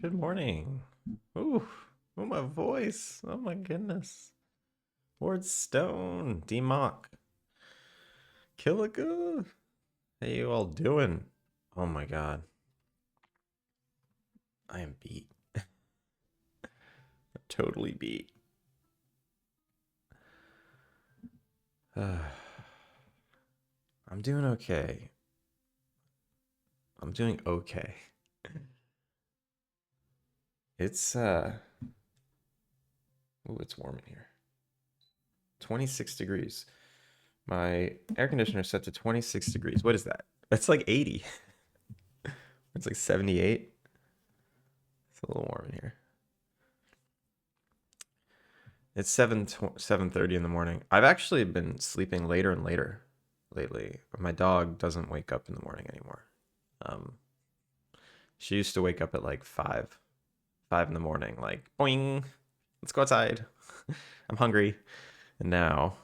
Good morning. Ooh, oh my voice. Oh my goodness. Ward Stone, D-Mock, Killiga. How you all doing? Oh my god. I am beat. Totally beat. I'm doing okay. I'm doing okay. It's ooh, it's warm in here. 26 degrees. My air conditioner is set to 26 degrees. What is that? That's like 80. It's like 78. It's a little warm in here. It's 7:30 in the morning. I've actually been sleeping later and later lately. My dog doesn't wake up in the morning anymore. Um, she used to wake up at like 5 in the morning, like boing, let's go outside. I'm hungry. And now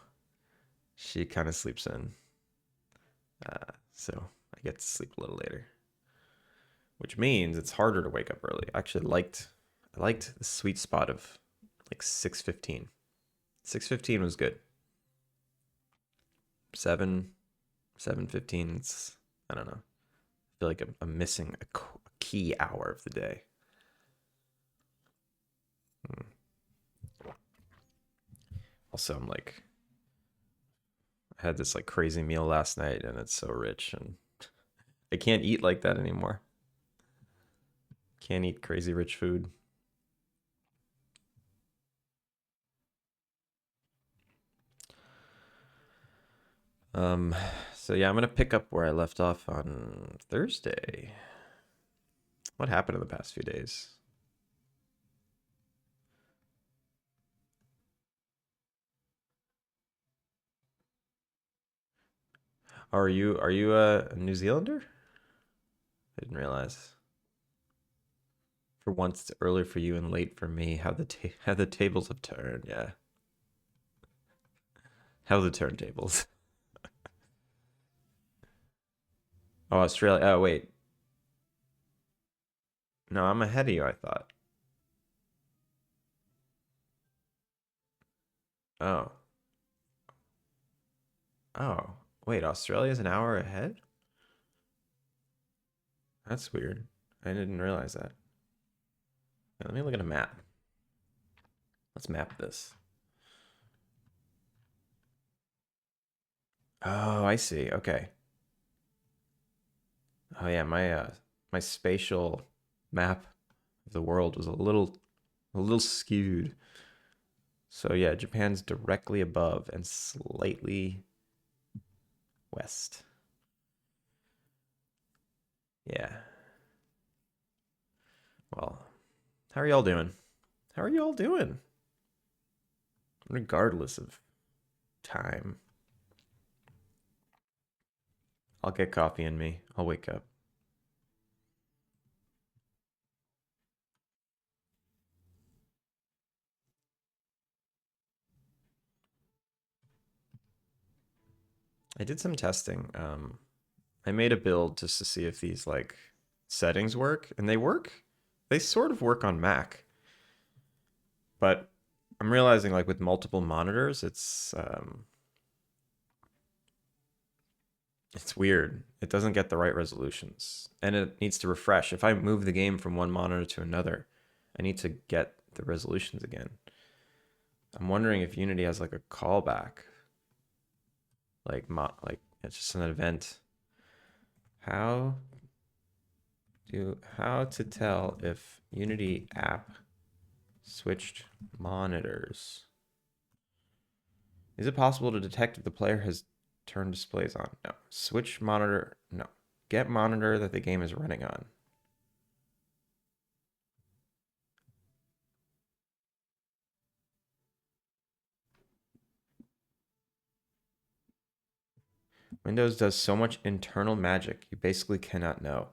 she kind of sleeps in. So I get to sleep a little later, which means it's harder to wake up early. I liked the sweet spot of like 6:15. 6:15 was good. 7 7:15, it's, I don't know. I feel like I'm missing a key hour of the day. Hmm. Also, I'm like, I had this like crazy meal last night and it's so rich and I can't eat like that anymore. Can't eat crazy rich food. Um, so yeah, I'm gonna pick up where I left off on Thursday. What happened in the past few days? Are you a New Zealander? I didn't realize. For once, it's early for you and late for me. How the tables have turned. Yeah, how the turntables. Oh, Australia. Oh, wait. No, I'm ahead of you, I thought. Oh. Oh. Wait, Australia's an hour ahead? That's weird. I didn't realize that. Let me look at a map. Let's map this. Oh, I see. Okay. Oh yeah, my spatial map of the world was a little skewed. So yeah, Japan's directly above and slightly west. Yeah. Well, how are y'all doing? How are y'all doing? Regardless of time. I'll get coffee in me. I'll wake up. I did some testing. I made a build just to see if these like settings work, and they work. They sort of work on Mac, but I'm realizing like with multiple monitors, it's weird. It doesn't get the right resolutions, and it needs to refresh. If I move the game from one monitor to another, I need to get the resolutions again. I'm wondering if Unity has like a callback, like it's just an event. How how to tell if Unity app switched monitors? Is it possible to detect if the player has turned displays on? No. Switch monitor? No. Get monitor that the game is running on. Windows does so much internal magic, you basically cannot know.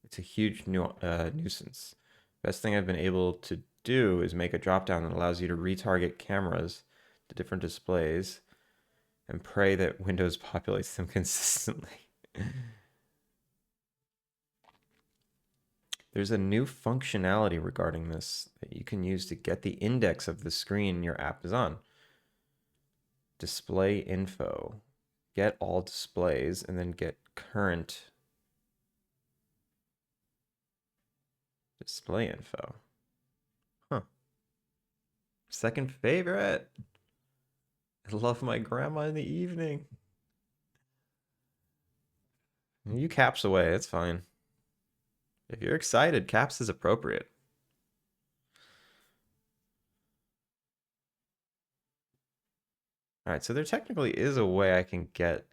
It's a huge nuisance. Best thing I've been able to do is make a dropdown that allows you to retarget cameras to different displays and pray that Windows populates them consistently. there's a new functionality regarding this that you can use to get the index of the screen your app is on. Display info. Get all displays and then get current display info. Huh. Second favorite. I love my grandma in the evening. You caps away, it's fine. If you're excited, caps is appropriate. All right, so there technically is a way I can get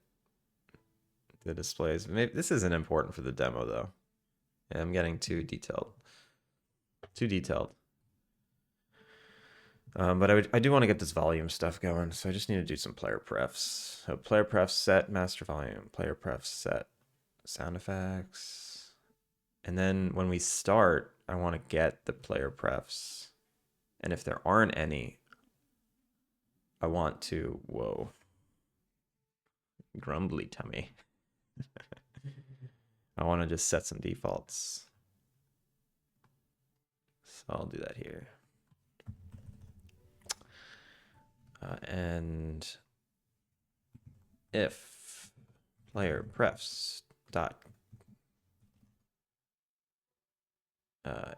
the displays. Maybe this isn't important for the demo though. Yeah, I'm getting too detailed. Too detailed. But I do want to get this volume stuff going, so I just need to do some player prefs. So player pref set master volume, player pref set sound effects. And then when we start, I want to get the player prefs. And if there aren't any, I want to, whoa, grumbly tummy. I want to just set some defaults. So I'll do that here. And if player prefs dot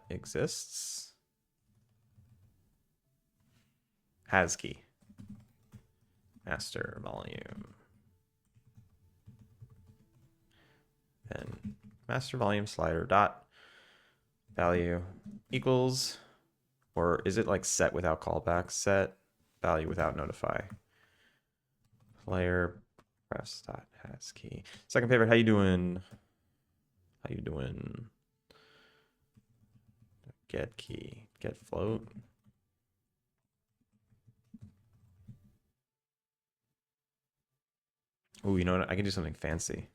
exists, has key, master volume, then master volume slider dot value equals, or is it like set without callback? Set value without notify. Player prefs dot has key. Second favorite, how you doing? How you doing? Get key, get float. Oh, you know what? I can do something fancy.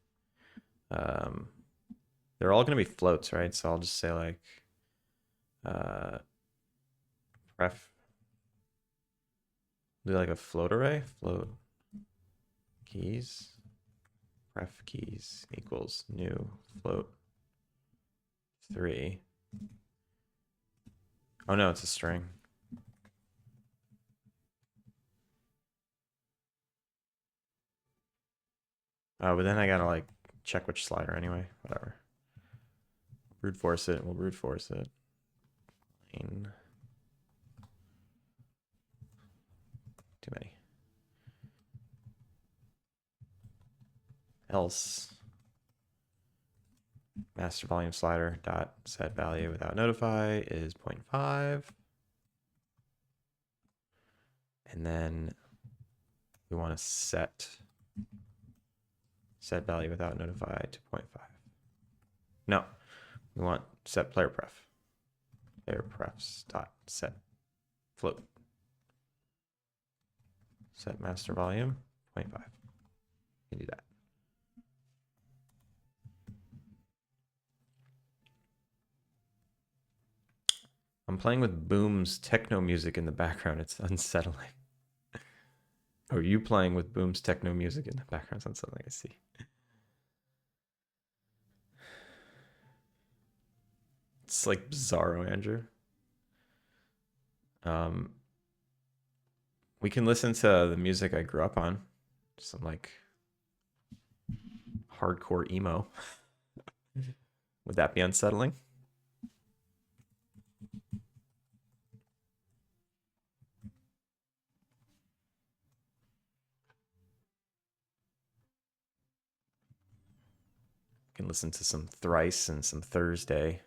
They're all going to be floats, right? So I'll just say like pref. Do like a float array. Float keys. Pref keys equals new float 3. Oh no, it's a string. Oh, but then I gotta like check which slider anyway. Whatever. Brute force it. We'll brute force it. Too many. Else master volume slider dot set value without notify is 0.5. And then we want to set value without notify to 0.5. No, we want set player pref. Player prefs dot set float. Set master volume 0.5. You can do that. I'm playing with Boom's techno music in the background. It's unsettling. Are you playing with Boom's techno music in the background? It's unsettling. I see. It's like bizarro, Andrew. We can listen to the music I grew up on. Some like hardcore emo. Would that be unsettling? Can listen to some Thrice and some Thursday.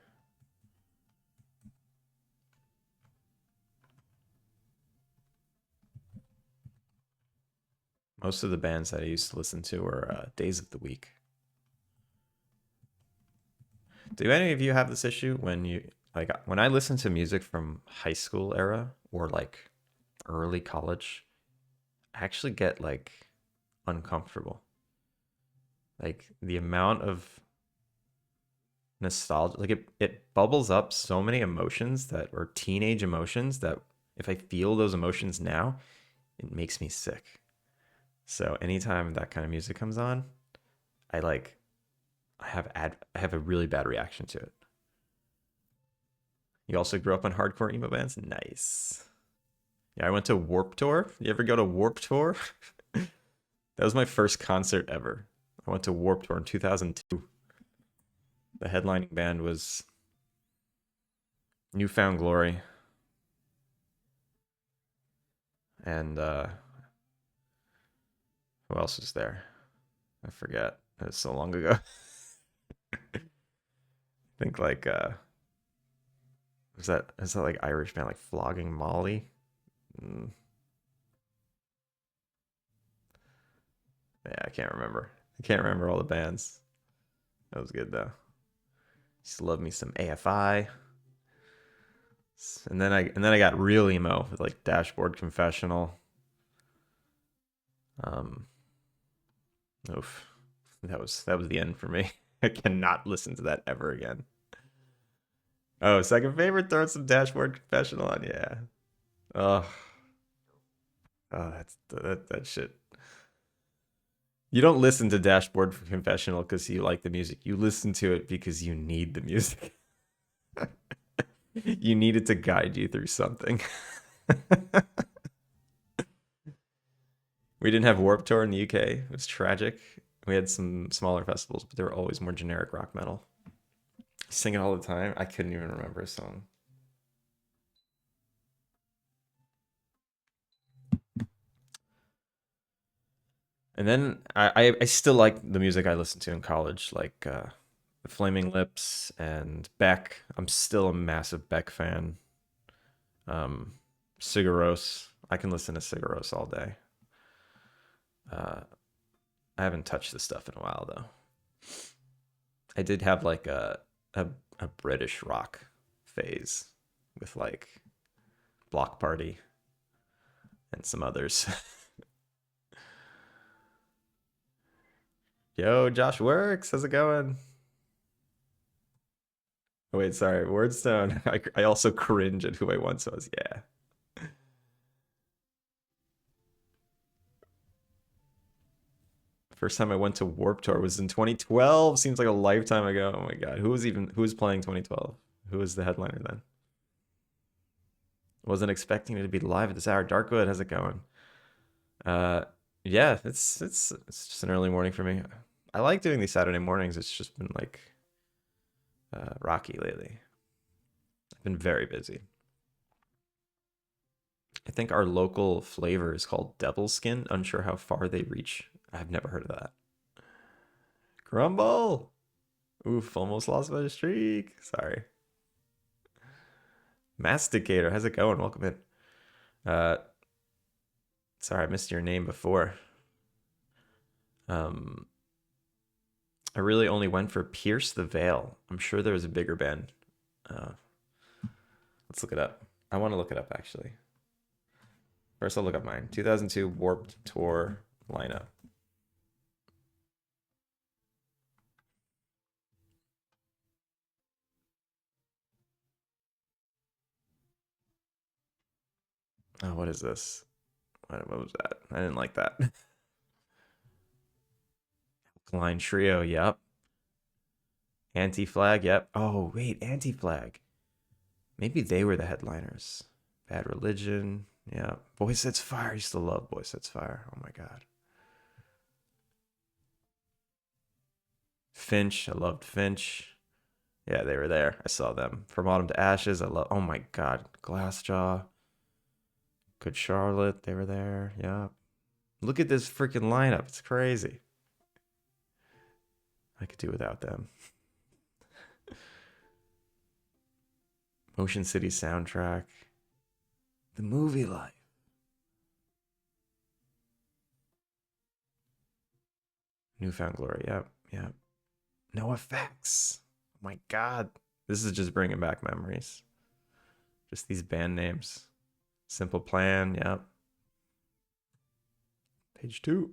Most of the bands that I used to listen to were days of the week. Do any of you have this issue when you like when I listen to music from high school era or like early college, I actually get like uncomfortable. Like the amount of nostalgia, like it bubbles up so many emotions that are teenage emotions that if I feel those emotions now, it makes me sick. So anytime that kind of music comes on, I have a really bad reaction to it. You also grew up on hardcore emo bands? Nice. Yeah, I went to Warp Tour. You ever go to Warp Tour? That was my first concert ever. I went to Warp Tour in 2002. The headlining band was Newfound Glory. And who else was there? I forget. It was so long ago. I think like is that like Irish band like Flogging Molly? Mm, yeah, I can't remember. I can't remember all the bands. That was good though. Used to love me some AFI. And then I got real emo with like Dashboard Confessional. Um oof. That was the end for me. I cannot listen to that ever again. Oh, second favorite, throw some Dashboard Confessional on, yeah. Oh, that shit. You don't listen to Dashboard Confessional because you like the music. You listen to it because you need the music. You need it to guide you through something. We didn't have Warped Tour in the UK. It was tragic. We had some smaller festivals, but they were always more generic rock metal. Sing it all the time. I couldn't even remember a song. And then I still like the music I listened to in college, like the Flaming Lips and Beck. I'm still a massive Beck fan. Sigur Rós. I can listen to Sigur Rós all day. I haven't touched this stuff in a while though. I did have like a British rock phase with like Block Party and some others. Yo, Josh Works, how's it going? Oh, wait, sorry, Wordstone. I also cringe at who I once was. Yeah. First time I went to Warp Tour was in 2012. Seems like a lifetime ago. Oh my god, who was playing 2012? Who was the headliner then? Wasn't expecting it to be live at this hour. Darkwood, how's it going? Uh, yeah, it's just an early morning for me. I like doing these Saturday mornings. It's just been like rocky lately. I've been very busy. I think our local flavor is called Devil Skin. Unsure how far they reach. I've never heard of that. Crumble. Oof, almost lost my streak. Sorry. Masticator, how's it going? Welcome in. Uh, sorry, I missed your name before. Um, I really only went for Pierce the Veil. I'm sure there was a bigger band. Uh, let's look it up. I want to look it up actually. First, I'll look up mine. 2002 Warped Tour lineup. Oh, what is this? What was that? I didn't like that. Line Trio, yep. Anti-Flag, yep. Oh, wait, Anti-Flag. Maybe they were the headliners. Bad Religion, yeah. Boy Sets Fire. I used to love Boy Sets Fire. Oh my god. Finch, I loved Finch. Yeah, they were there. I saw them. From Autumn to Ashes, I love. Oh my god, Glassjaw. Good Charlotte, they were there. Yeah. Look at this freaking lineup. It's crazy. I could do without them. Motion City soundtrack. The movie life. Newfound Glory. Yep. Yep. No effects. Oh my god. This is just bringing back memories. Just these band names. Simple Plan. Yep. Page 2.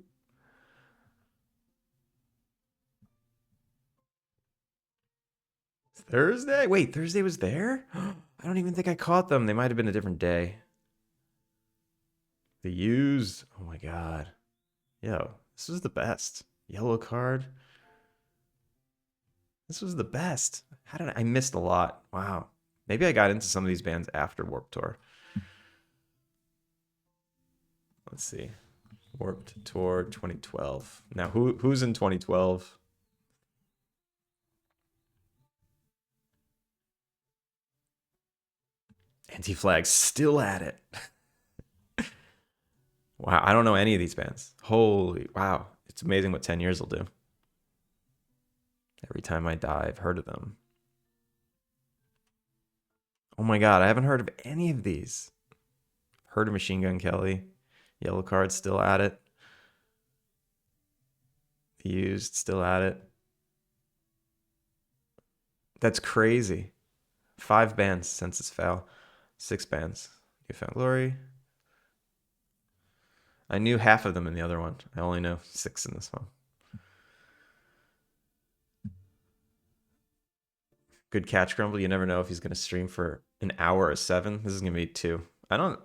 Thursday? Wait, Thursday was there? I don't even think I caught them. They might have been a different day. The Used. Oh my god. Yo, this was the best. Yellow Card. This was the best. How did I missed a lot? Wow. Maybe I got into some of these bands after Warped Tour. Let's see. Warped Tour 2012. Now, who's in 2012? Anti-Flag still at it. Wow, I don't know any of these bands. Holy wow. It's amazing what 10 years will do. Every time I die, I've heard of them. Oh my god, I haven't heard of any of these. Heard of Machine Gun Kelly. Yellow Card still at it. Used still at it. That's crazy. 5 bands since its fail. 6 bands. You Found Glory. I knew half of them in the other one. I only know 6 in this one. Good catch, Grumble. You never know if he's gonna stream for an hour or 7. This is gonna be 2. I don't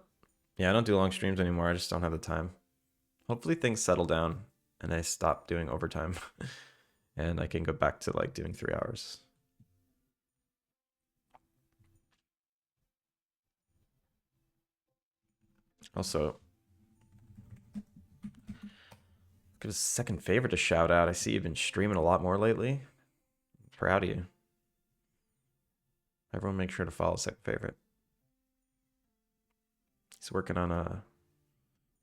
do long streams anymore. I just don't have the time. Hopefully things settle down and I stop doing overtime and I can go back to like doing 3 hours. Also, got a second favorite to shout out. I see you've been streaming a lot more lately. I'm proud of you. Everyone make sure to follow second favorite. He's working on a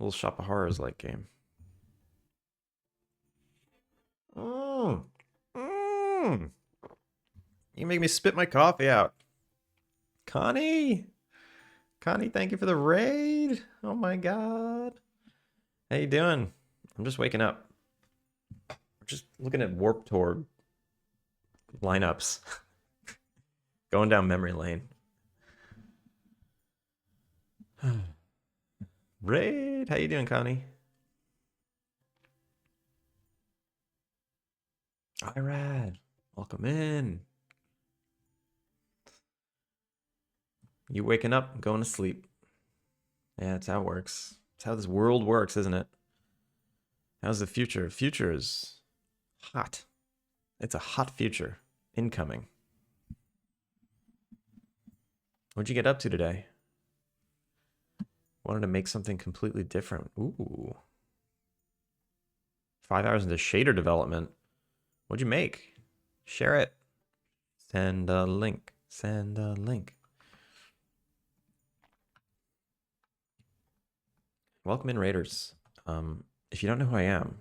little Shop of Horrors like game. Mm. Mm. You make me spit my coffee out. Connie, thank you for the raid. Oh my god. How you doing? I'm just waking up. We're just looking at Warped Tour lineups. Going down memory lane. Raid, how you doing, Connie? Irad, welcome in. You waking up, going to sleep. Yeah, that's how it works. That's how this world works, isn't it? How's the future? Future is hot. It's a hot future incoming. What'd you get up to today? Wanted to make something completely different. Ooh. 5 hours into shader development. What'd you make? Share it. Send a link. Send a link. Welcome in, Raiders. If you don't know who I am,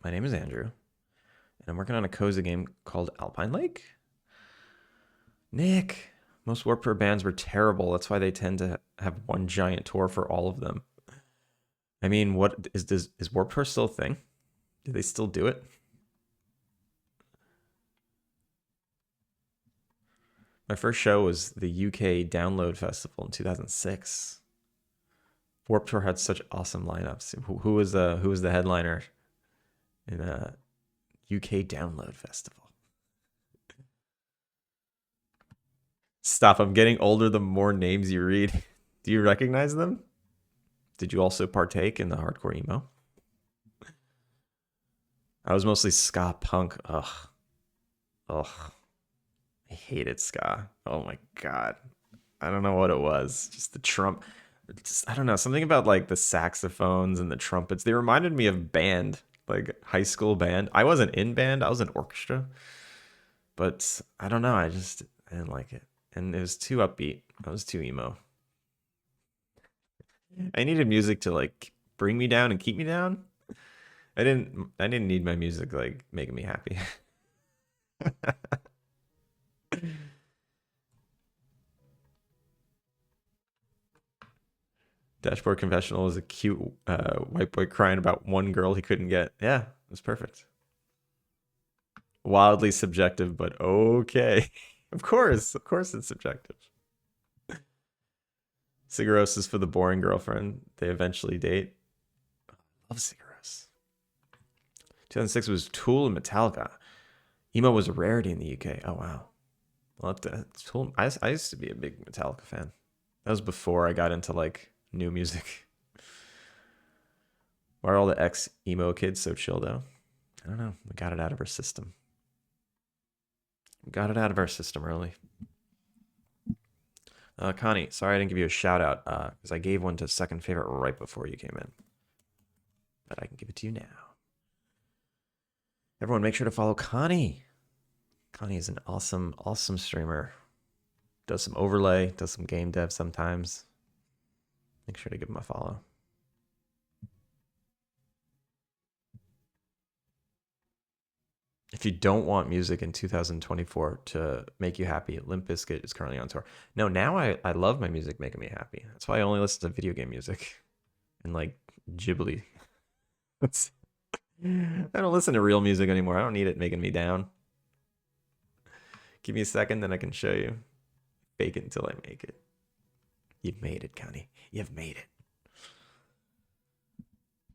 my name is Andrew, and I'm working on a cozy game called Alpine Lake. Nick, most Warped Tour bands were terrible. That's why they tend to have one giant tour for all of them. I mean, what is Warped Tour still a thing? Do they still do it? My first show was the UK Download Festival in 2006. Warped Tour had such awesome lineups. Who was the headliner in a UK Download Festival? Stop! I'm getting older. The more names you read, do you recognize them? Did you also partake in the hardcore emo? I was mostly ska punk. Ugh. I hated ska. Oh my god. I don't know what it was. Just the trump. I don't know, something about like the saxophones and the trumpets. They reminded me of band, like high school band. I wasn't in band, I was in orchestra. But I don't know, I didn't like it. And it was too upbeat. I was too emo. I needed music to like bring me down and keep me down. I didn't need my music like making me happy. Dashboard Confessional was a cute white boy crying about one girl he couldn't get. Yeah, it was perfect. Wildly subjective, but okay. Of course it's subjective. Sigaros is for the boring girlfriend they eventually date. I love Sigaros. 2006 was Tool and Metallica. Emo was a rarity in the UK. Oh wow. Well, Tool. I used to be a big Metallica fan. That was before I got into like new music. Why are all the ex-emo kids so chill though? I don't know. We got it out of our system. We got it out of our system early. Connie, sorry I didn't give you a shout out because I gave one to second favorite right before you came in, but I can give it to you now. Everyone, make sure to follow Connie. Connie is an awesome, awesome streamer. Does some overlay, does some game dev sometimes. Make sure to give him a follow. If you don't want music in 2024 to make you happy, Limp Bizkit is currently on tour. No, now I love my music making me happy. That's why I only listen to video game music and like Ghibli. I don't listen to real music anymore. I don't need it making me down. Give me a second, then I can show you. Fake it until I make it. You've made it, Connie. You've made it.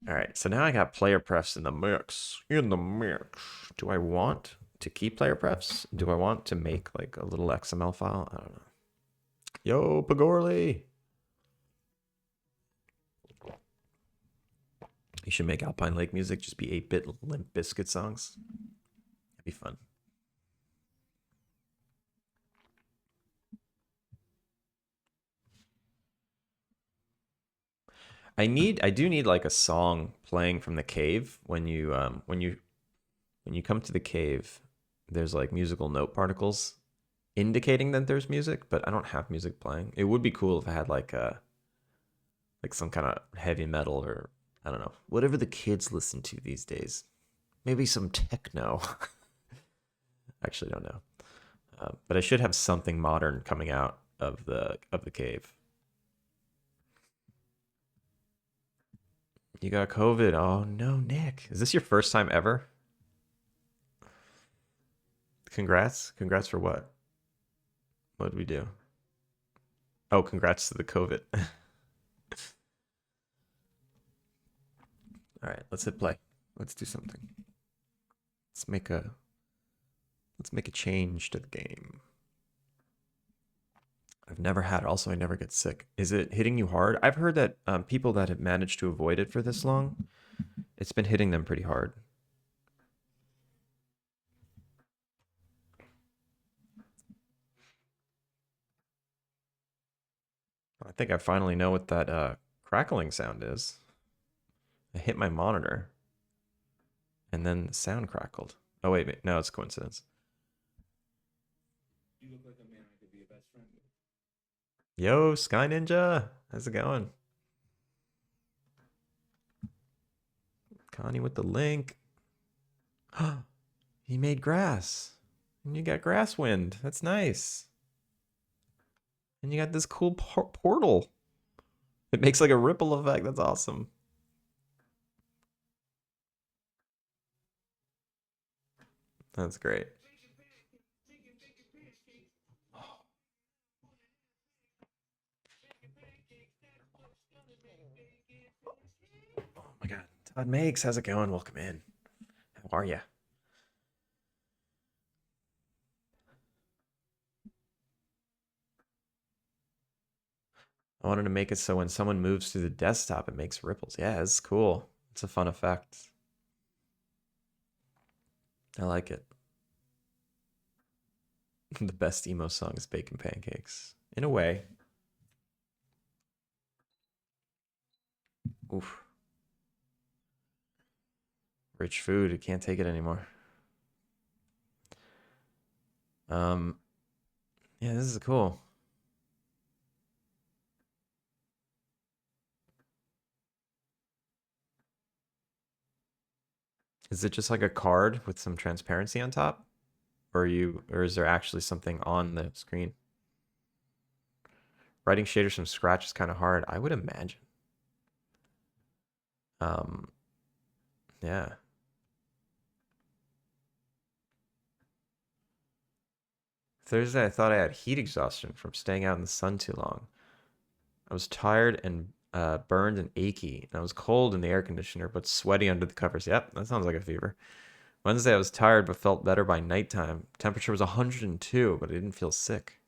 All right, so now I got player prefs in the mix. In the mix. Do I want to keep player prefs? Do I want to make like a little XML file? I don't know. Yo, Pagorli. You should make Alpine Lake music just be 8-bit Limp Bizkit songs. That'd be fun. I do need like a song playing from the cave when you come to the cave. There's like musical note particles indicating that there's music, but I don't have music playing. It would be cool if I had like some kind of heavy metal or I don't know, whatever the kids listen to these days. Maybe some techno. Actually, don't know. But I should have something modern coming out of the cave. You got COVID. Oh no, Nick. Is this your first time ever? Congrats. Congrats for what? What did we do? Oh, congrats to the COVID. All right, let's hit play. Let's do something. Let's make a change to the game. I've never had it. Also, I never get sick. Is it hitting you hard? I've heard that people that have managed to avoid it for this long, it's been hitting them pretty hard. I think I finally know what that crackling sound is. I hit my monitor, and then the sound crackled. Oh wait, no, it's coincidence. You look like a man I could be a best friend with. Yo, Sky Ninja, how's it going? Connie with the link. He made grass, and you got grass wind. That's nice. And you got this cool portal. It makes like a ripple effect. That's awesome. That's great. Oh my God. Todd Makes, how's it going? Welcome in. How are you? I wanted to make it so when someone moves to the desktop, it makes ripples. Yeah, it's cool. It's a fun effect. I like it. The best emo song is Bacon Pancakes. In a way. Oof. Rich food. I can't take it anymore. Yeah, this is cool. Is it just like a card with some transparency on top? Or is there actually something on the screen? Writing shaders from scratch is kind of hard, I would imagine. Um, yeah. Thursday, I thought I had heat exhaustion from staying out in the sun too long. I was tired and burned and achy, and I was cold in the air conditioner, but sweaty under the covers. Yep, that sounds like a fever. Wednesday, I was tired but felt better by nighttime. Temperature was 102, but I didn't feel sick.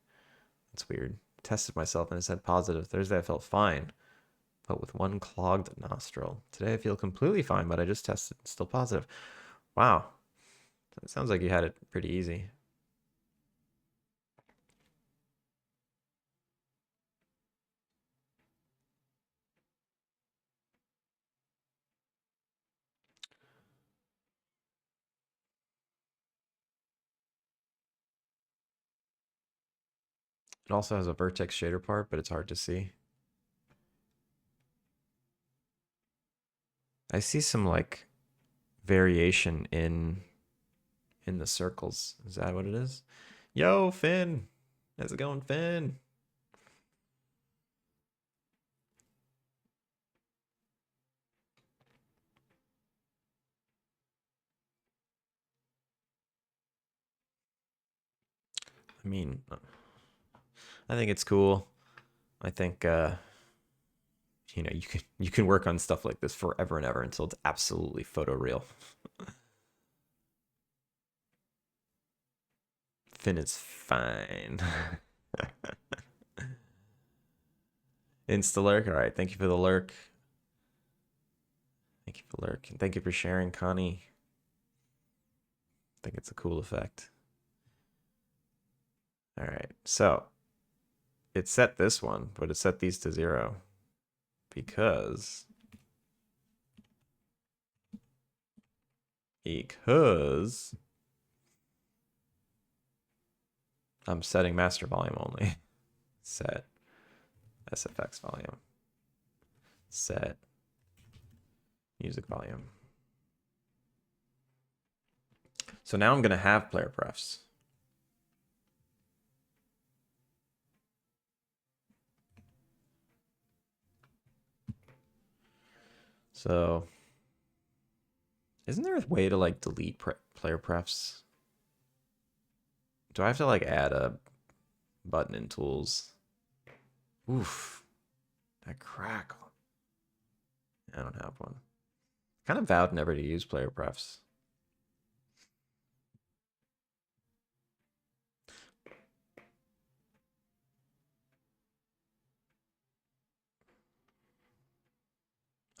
That's weird. Tested myself and it said positive. Thursday, I felt fine, but with one clogged nostril. Today, I feel completely fine, but I just tested, still positive. Wow. It sounds like you had it pretty easy. It also has a vertex shader part, but it's hard to see. I see some like variation in the circles. Is that what it is? Yo, Finn. How's it going, Finn? I mean, I think it's cool. I think you know, you can work on stuff like this forever and ever until it's absolutely photoreal. Finn is fine. Insta lurk. All right, thank you for the lurk. Thank you for the lurk. And thank you for sharing, Connie. I think it's a cool effect. All right, so it set this one, but it set these to 0 because I'm setting master volume only. Set SFX volume. Set music volume. So now I'm going to have player prefs. So isn't there a way to like delete player prefs? Do I have to like add a button in tools? Oof, that crackle. I don't have one. Kind of vowed never to use player prefs.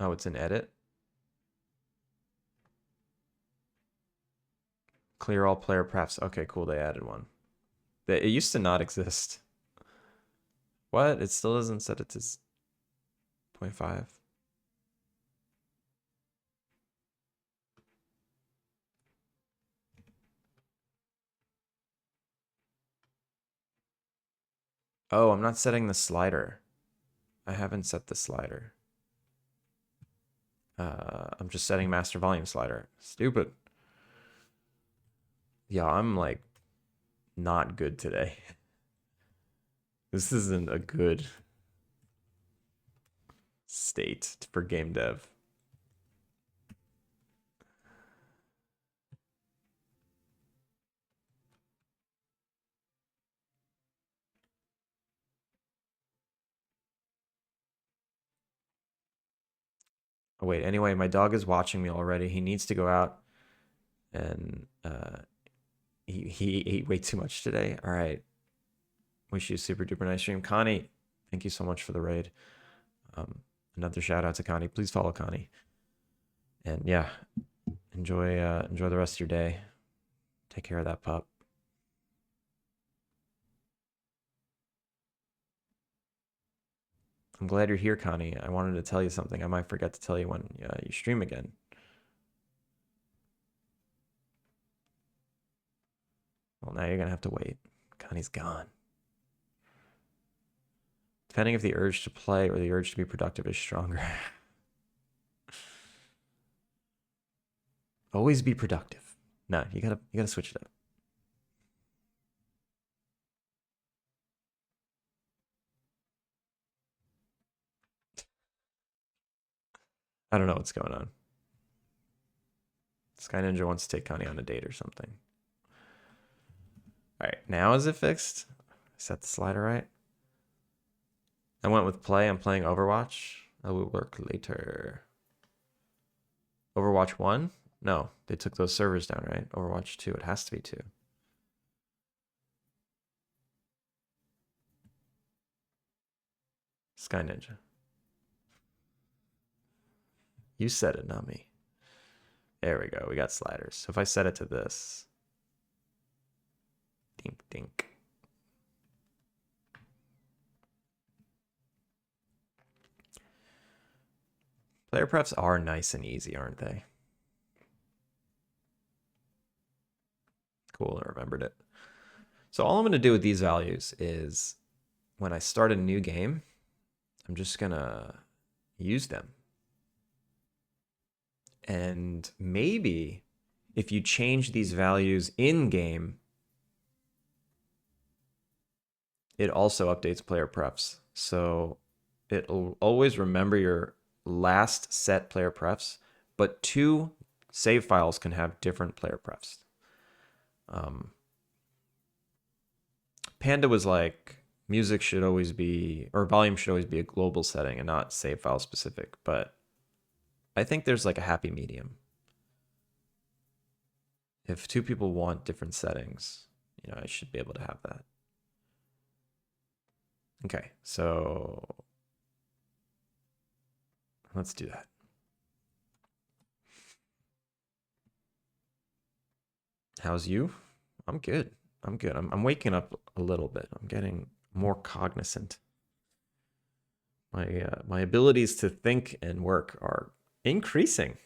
Oh, it's in edit. Clear all player prefs. Okay, cool. They added one. It used to not exist. What? It still doesn't set it to 0.5. Oh, I'm not setting the slider. I haven't set the slider. I'm just setting master volume slider. Stupid. Yeah, I'm like not good today. This isn't a good state for game dev. Oh, wait, anyway, my dog is watching me already. He needs to go out and he ate way too much today. All right. Wish you a super duper nice stream. Connie, thank you so much for the raid. Another shout out to Connie. Please follow Connie. And yeah, enjoy the rest of your day. Take care of that pup. I'm glad you're here, Connie. I wanted to tell you something. I might forget to tell you when you stream again. Well, now you're going to have to wait. Connie's gone. Depending if the urge to play or the urge to be productive is stronger. Always be productive. No, you gotta switch it up. I don't know what's going on. Sky Ninja wants to take Connie on a date or something. All right, now is it fixed? Set the slider right. I went with play. I'm playing Overwatch. I will work later. Overwatch 1? No, they took those servers down, right? Overwatch 2. It has to be 2. Sky Ninja. You said it, not me. There we go. We got sliders. So if I set it to this. Dink, dink. Player prefs are nice and easy, aren't they? Cool, I remembered it. So all I'm going to do with these values is when I start a new game, I'm just gonna use them. And maybe if you change these values in game, it also updates player prefs. So it'll always remember your last set player prefs, but two save files can have different player prefs. Panda was like, music should always be, or volume should always be a global setting and not save file specific. But I think there's like a happy medium. If two people want different settings, I should be able to have that. Okay, so let's do that. How's you? I'm good. I'm good. I'm waking up a little bit. I'm getting more cognizant. My abilities to think and work are increasing.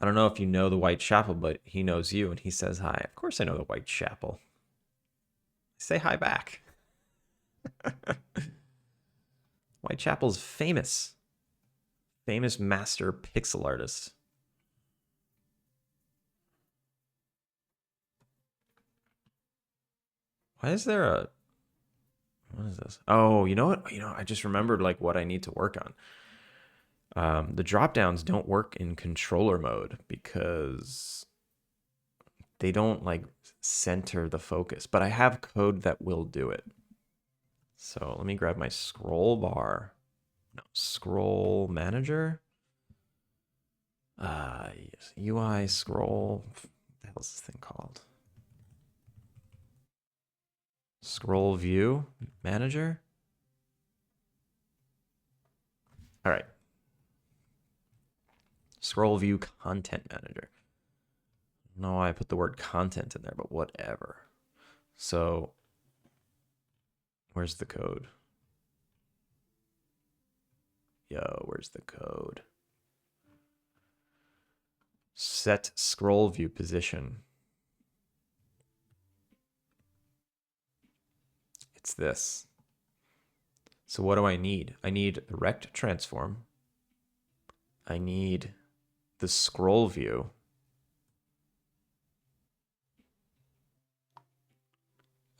I don't know if you know the Whitechapel, but he knows you and he says hi. Of course I know the Whitechapel. Say hi back. Whitechapel's famous. Famous master pixel artist. Why is there a... What is this? Oh, you know what? I just remembered like what I need to work on. The drop downs don't work in controller mode because they don't like center the focus, but I have code that will do it. So let me grab my scroll bar. No, scroll manager. Yes, UI scroll. What the hell is this thing called? Scroll view manager. All right. Scroll view content manager. I don't know why I put the word content in there, but whatever. So where's the code? Yo, where's the code? Set scroll view position. It's this. So what do I need? I need the rect transform. I need the scroll view.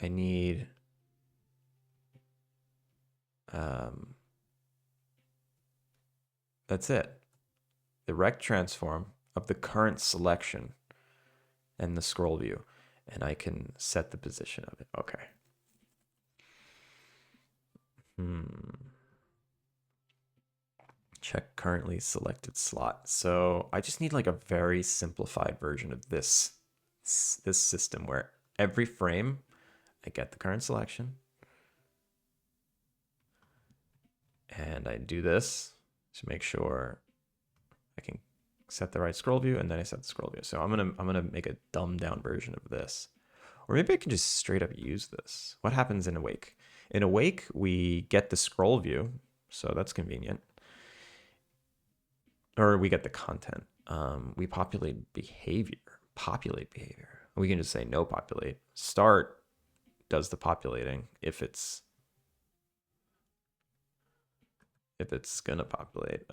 I need that's it. The rect transform of the current selection and the scroll view. And I can set the position of it. Okay. Check currently selected slot. So I just need like a very simplified version of this system where every frame I get the current selection and I do this to make sure I can set the right scroll view, and then I set the scroll view. So I'm gonna make a dumbed down version of this. Or maybe I can just straight up use this. What happens in Awake? In Awake, we get the scroll view, so that's convenient. Or we get the content. We populate behavior. We can just say no populate. Start does the populating if it's gonna populate.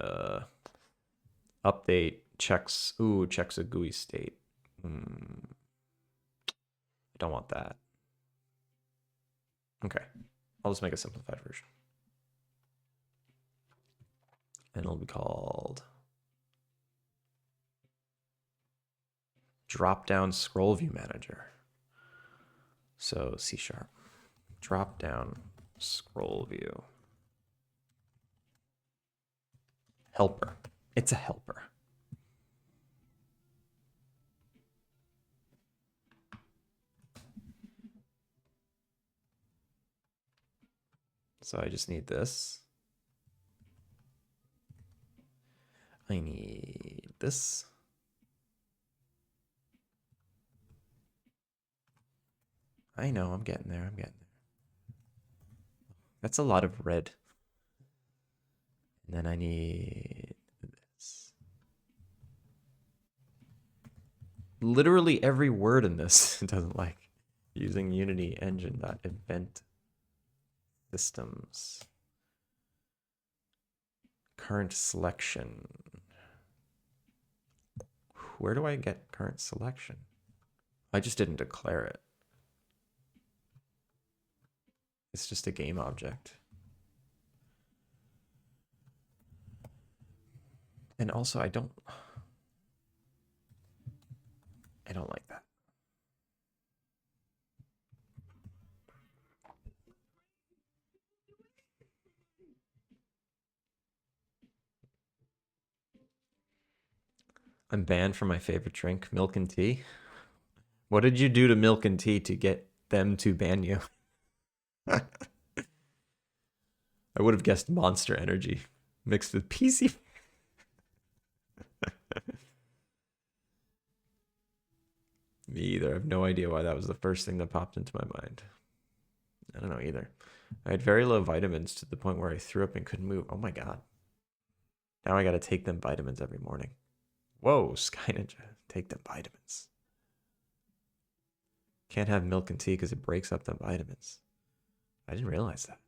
Update checks. Ooh, checks a GUI state. I don't want that. Okay, I'll just make a simplified version. And it'll be called drop down scroll view manager. So C#, drop down scroll view. Helper. It's a helper. So I just need this. I need this. I know, I'm getting there. That's a lot of red. And then I need this. literally every word in this it doesn't like. Using Unity engine.event systems. Current selection. Where do I get current selection? I just didn't declare it. It's just a game object. And also I don't like that. I'm banned from my favorite drink, milk and tea. What did you do to milk and tea to get them to ban you? I would have guessed Monster Energy mixed with PC. Me either. I have no idea why that was the first thing that popped into my mind. I don't know either. I had very low vitamins to the point where I threw up and couldn't move. Oh my god. Now I gotta take them vitamins every morning. Whoa, Sky Ninja. Take them vitamins. Can't have milk and tea because it breaks up the vitamins. I didn't realize that.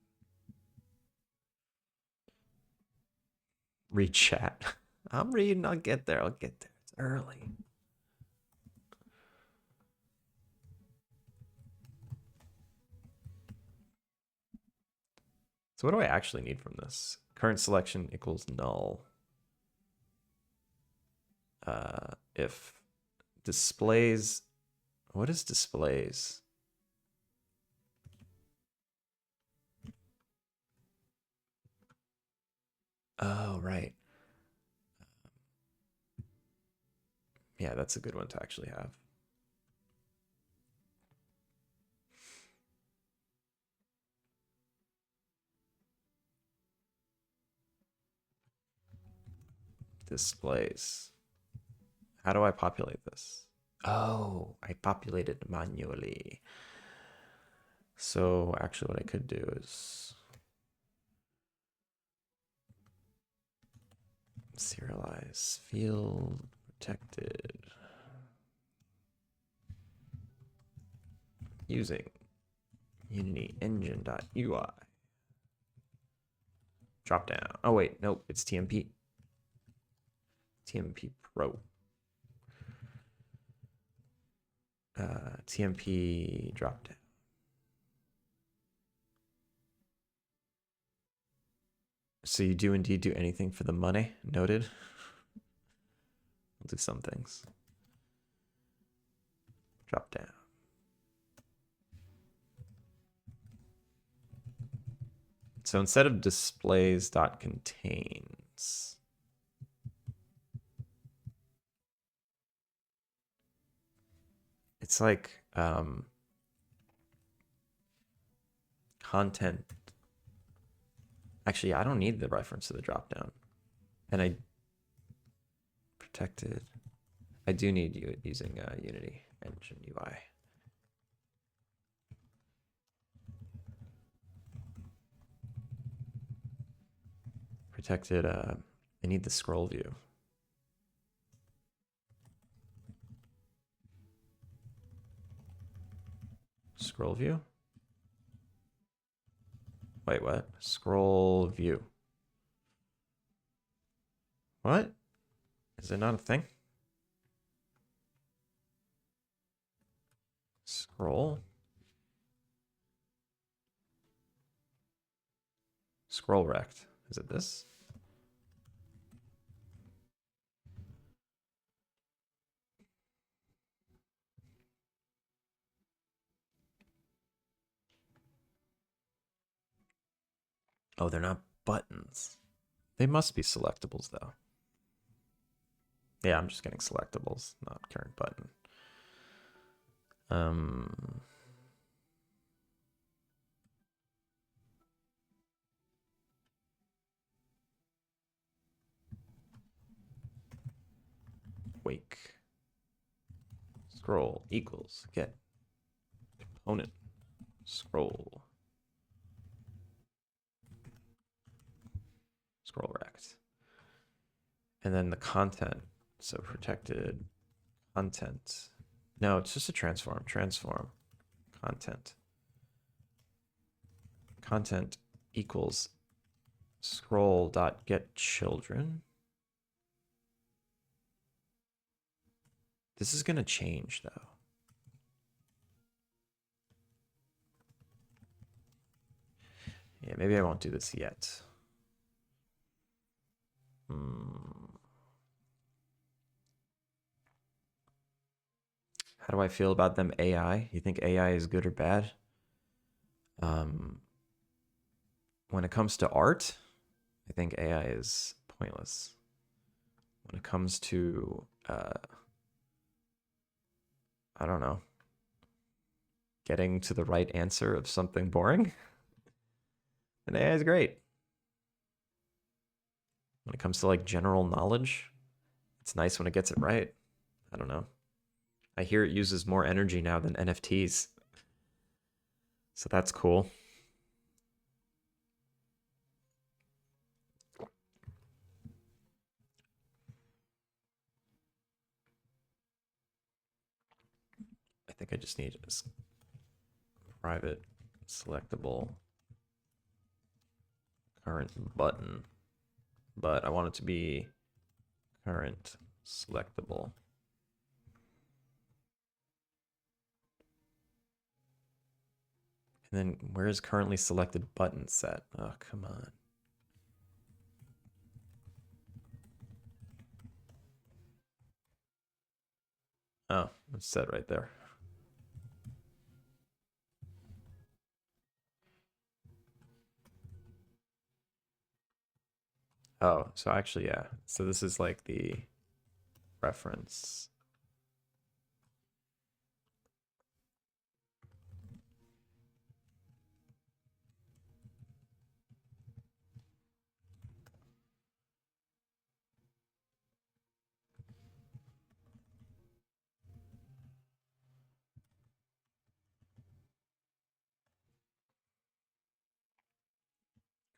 Read chat. I'm reading. I'll get there. It's early. So what do I actually need from this? Current selection equals null. If displays, what is displays? Oh, right. Yeah, that's a good one to actually have. Displays. How do I populate this? Oh, I populate it manually. So actually what I could do is serialize field protected using Unity engine.ui. Drop down. Oh wait, nope, it's TMP. TMP Pro. TMP drop down. So you do indeed do anything for the money? Noted. I'll do some things. Drop down. So instead of displays.contains, it's like content. Actually, I don't need the reference to the dropdown. And I protected. I do need you using Unity Engine UI. Protected. I need the scroll view. Scroll view? Wait, what? Scroll view. What? Is it not a thing? Scroll? Scroll rect. Is it this? Oh, they're not buttons. They must be selectables, though. Yeah, I'm just getting selectables, not current button. Wake. Scroll equals get component scroll. Scroll rect. And then the content. So protected Content. No, it's just a transform. Transform. Content. Content equals scroll dot get children. This is gonna change though. Yeah, maybe I won't do this yet. How do I feel about them AI? You think AI is good or bad? When it comes to art, I think AI is pointless. When it comes to, I don't know, getting to the right answer of something boring, then AI is great. When it comes to like general knowledge, it's nice when it gets it right. I don't know. I hear it uses more energy now than NFTs. So that's cool. I think I just need a private selectable current button, but I want it to be current selectable. And then where is currently selected button set? Oh, come on. Oh, it's set right there. Oh, so actually, yeah. So this is like the reference.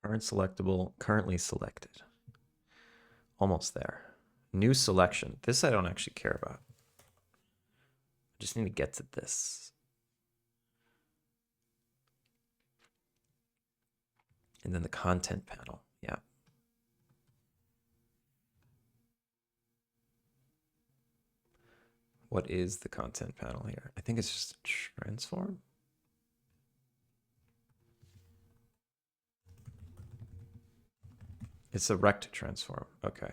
Current selectable, currently selected. Almost there. New selection. This I don't actually care about. I just need to get to this. And then the content panel. Yeah. What is the content panel here? I think it's just a transform. It's a rect transform. Okay.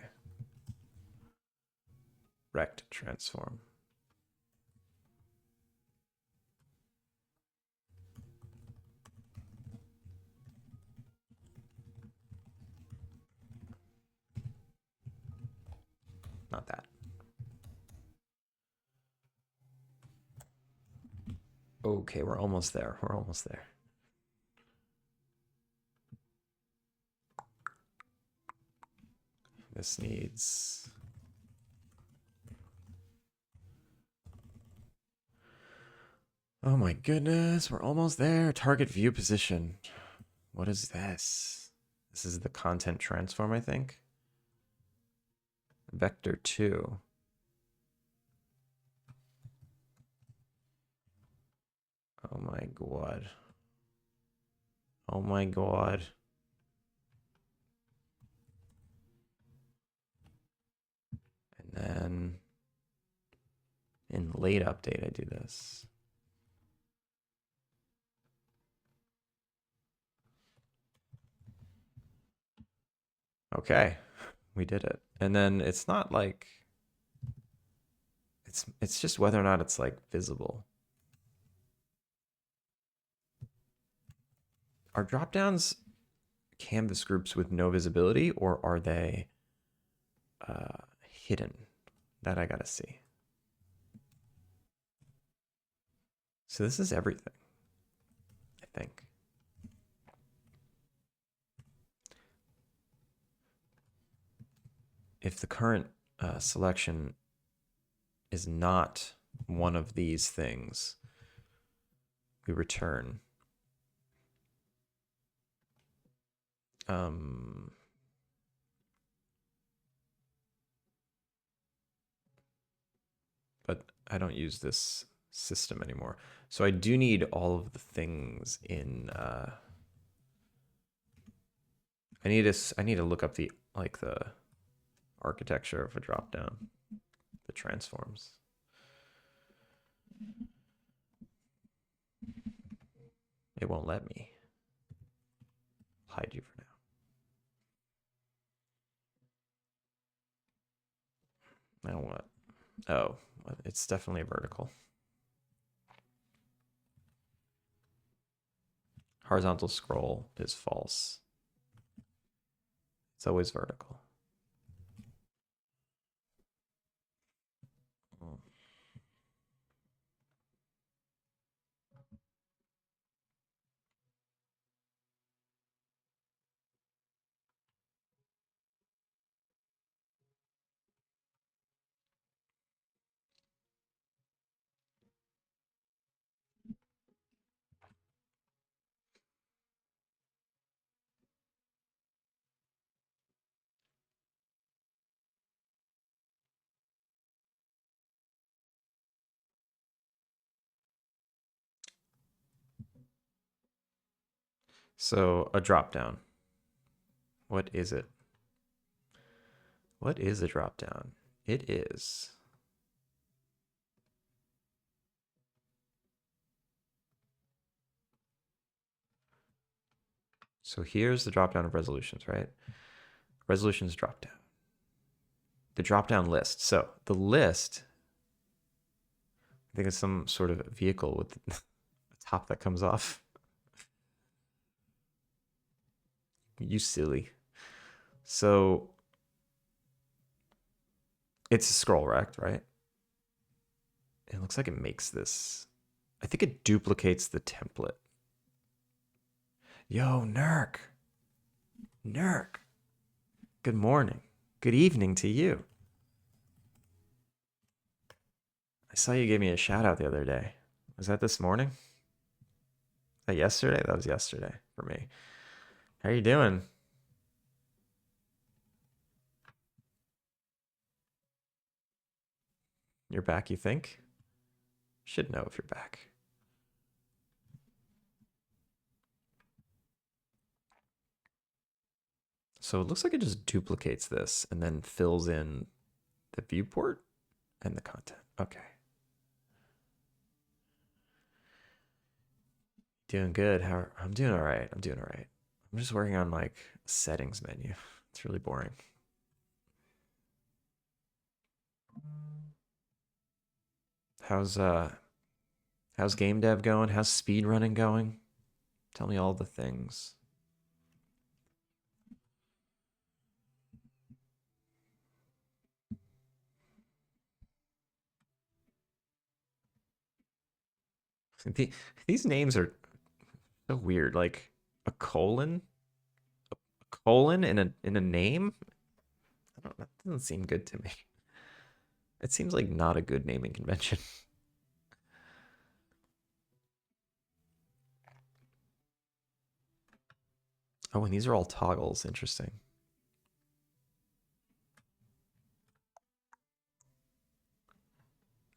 Rect transform. Not that. Okay, we're almost there. We're almost there. This needs... Oh my goodness, we're almost there. Target view position. What is this? This is the content transform, I think. Vector 2. Oh my god. Oh my god. And then in late update, I do this. Okay, we did it. And then it's not like it's just whether or not it's like visible. Are dropdowns canvas groups with no visibility, or are they hidden? That I gotta see. So this is everything, I think. If the current selection is not one of these things, we return. But I don't use this system anymore. So I do need all of the things in I need to look up the architecture of a drop down, the transforms. It won't let me. I'll hide you for now. Now what? Oh, it's definitely vertical. Horizontal scroll is false. It's always vertical. So a drop down. What is it? What is a drop down? It is. So here's the drop down of resolutions, right? Resolutions drop down. The drop down list. So the list, I think it's some sort of vehicle with a top that comes off. You silly. So it's a scroll rect, right? It looks like it makes this. I think it duplicates the template. Yo, Nurk. Nurk. Good morning. Good evening to you. I saw you gave me a shout out the other day. Was that this morning? That yesterday? That was yesterday for me. How you doing? You're back, you think? Should know if you're back. So it looks like it just duplicates this and then fills in the viewport and the content. Okay. Doing good. I'm doing all right. I'm doing all right. I'm just working on like settings menu. It's really boring. How's game dev going? How's speed running going? Tell me all the things. These names are so weird. Like a colon in a name. I don't. That doesn't seem good to me. It seems like not a good naming convention. Oh, and these are all toggles. Interesting.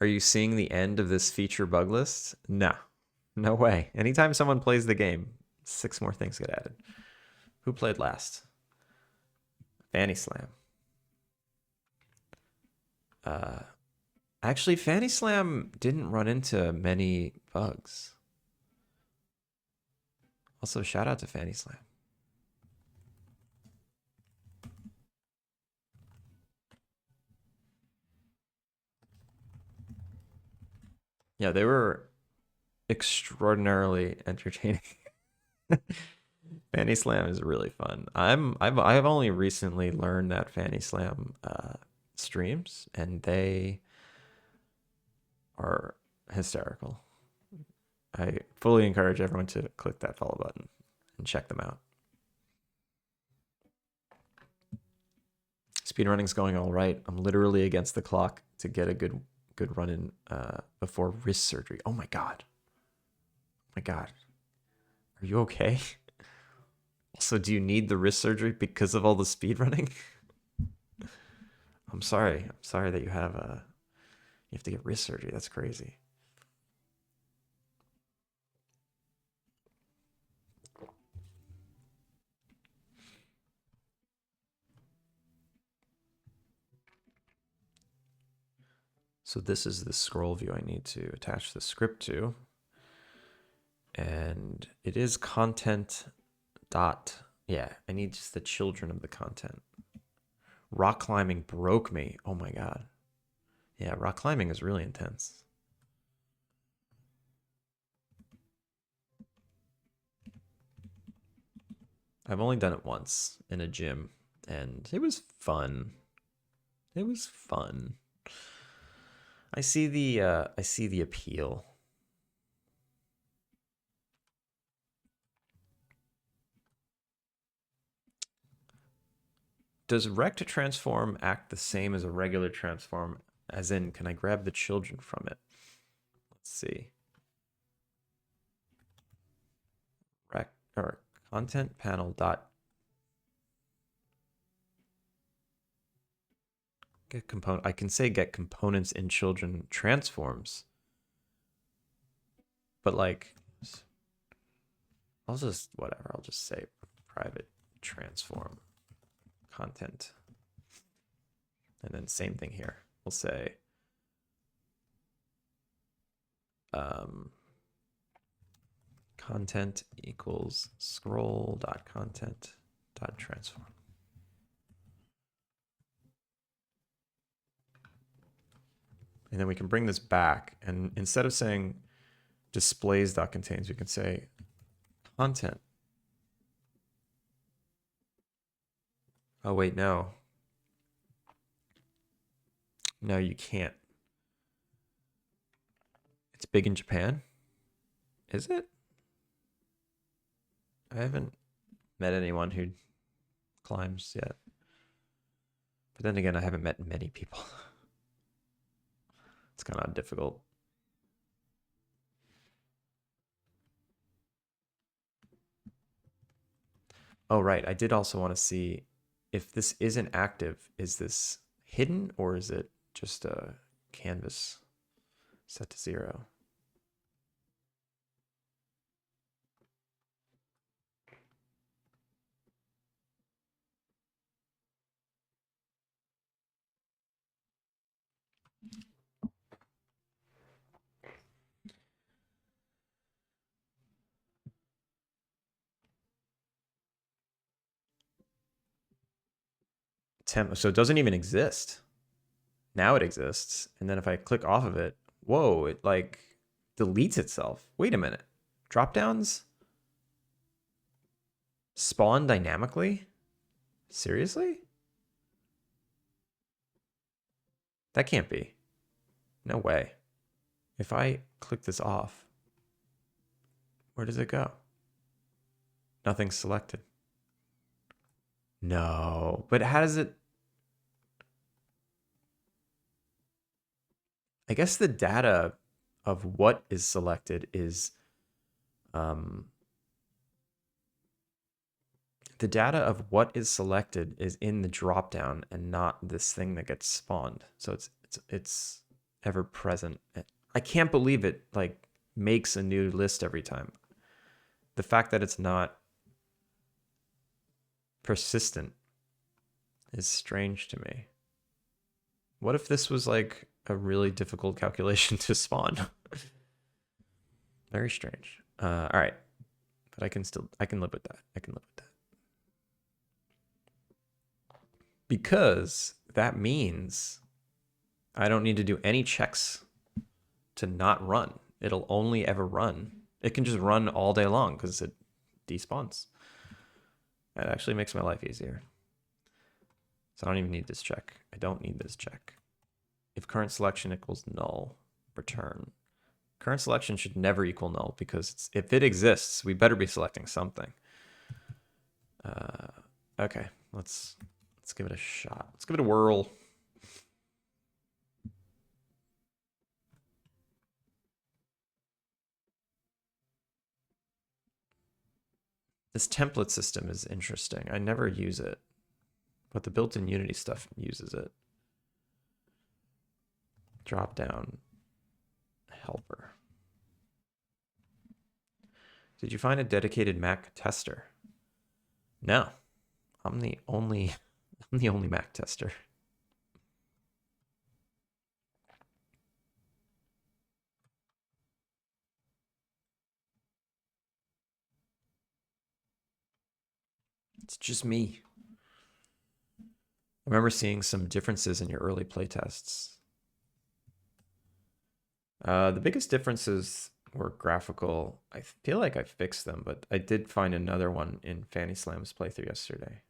Are you seeing the end of this feature bug list? No. No way. Anytime someone plays the game, 6 more things get added. Who played last? Fanny Slam. Actually, Fanny Slam didn't run into many bugs. Also, shout out to Fanny Slam. Yeah, they were extraordinarily entertaining. Fanny Slam is really fun. I've only recently learned that Fanny Slam streams, and they are hysterical. I fully encourage everyone to click that follow button and check them out. Speedrunning's going all right. I'm literally against the clock to get a good run in before wrist surgery. Oh my god. Oh my god. Are you okay? Also, do you need the wrist surgery because of all the speedrunning? I'm sorry. I'm sorry that you have You have to get wrist surgery. That's crazy. So this is the scroll view I need to attach the script to. And it is content dot. Yeah, I need just the children of the content. Rock climbing broke me. Oh my god. Yeah, rock climbing is really intense. I've only done it once in a gym, and it was fun. It was fun. I see the appeal. Does rect transform act the same as a regular transform? As in, can I grab the children from it? Let's see. Rect or content panel dot get component. I can say get components in children transforms, but like, I'll just whatever. I'll just say private transform content, and then same thing here. We'll say content equals scroll dot content dot transform. And then we can bring this back, and instead of saying displays dot contains, we can say content. Oh wait, no. No, you can't. It's big in Japan? Is it? I haven't met anyone who climbs yet. But then again, I haven't met many people. It's kind of difficult. Oh, right. I did also want to see if this isn't active, is this hidden or is it just a canvas set to 0? So it doesn't even exist. Now it exists. And then if I click off of it, whoa, it like deletes itself. Wait a minute. Drop downs spawn dynamically? Seriously? That can't be. No way. If I click this off, where does it go? Nothing's selected. No, but how does it? I guess the data of what is selected is the data of what is selected is in the dropdown and not this thing that gets spawned. So it's ever present. I can't believe it like makes a new list every time. The fact that it's not persistent is strange to me. What if this was like a really difficult calculation to spawn? Very strange. All right, but I can live with that. I can live with that. Because that means I don't need to do any checks to not run. It'll only ever run. It can just run all day long because it despawns. That actually makes my life easier. So I don't even need this check. I don't need this check. If current selection equals null, return. Current selection should never equal null because if it exists, we better be selecting something. Okay, let's give it a shot. Let's give it a whirl. This template system is interesting. I never use it, but the built-in Unity stuff uses it. Drop down helper. Did you find a dedicated Mac tester? No. I'm the only Mac tester. It's just me. I remember seeing some differences in your early playtests. The biggest differences were graphical. I feel like I fixed them, but I did find another one in Fanny Slam's playthrough yesterday.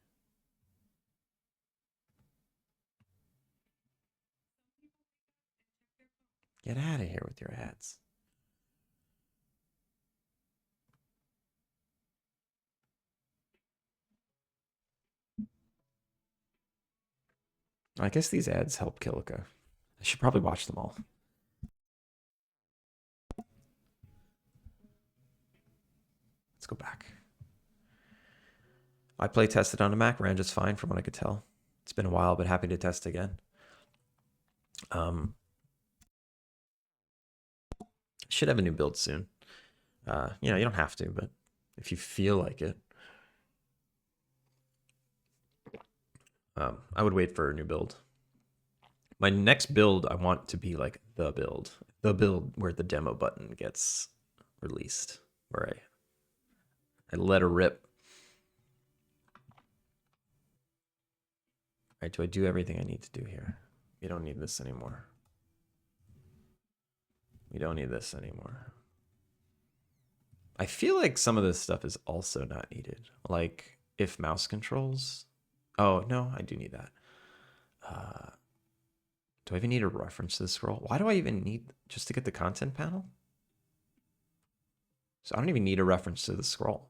Get out of here with your ads. I guess these ads help Kilika. I should probably watch them all. Let's go back. I play tested on a Mac, ran just fine from what I could tell. It's been a while, but happy to test again. Should have a new build soon. You know, you don't have to, but if you feel like it, I would wait for a new build. My next build, I want to be like the build where the demo button gets released, where I let her rip. All right, do I do everything I need to do here? We don't need this anymore. We don't need this anymore. I feel like some of this stuff is also not needed. Like if mouse controls. Oh, no, I do need that. Do I even need a reference to the scroll? Why do I even need just to get the content panel? So I don't even need a reference to the scroll.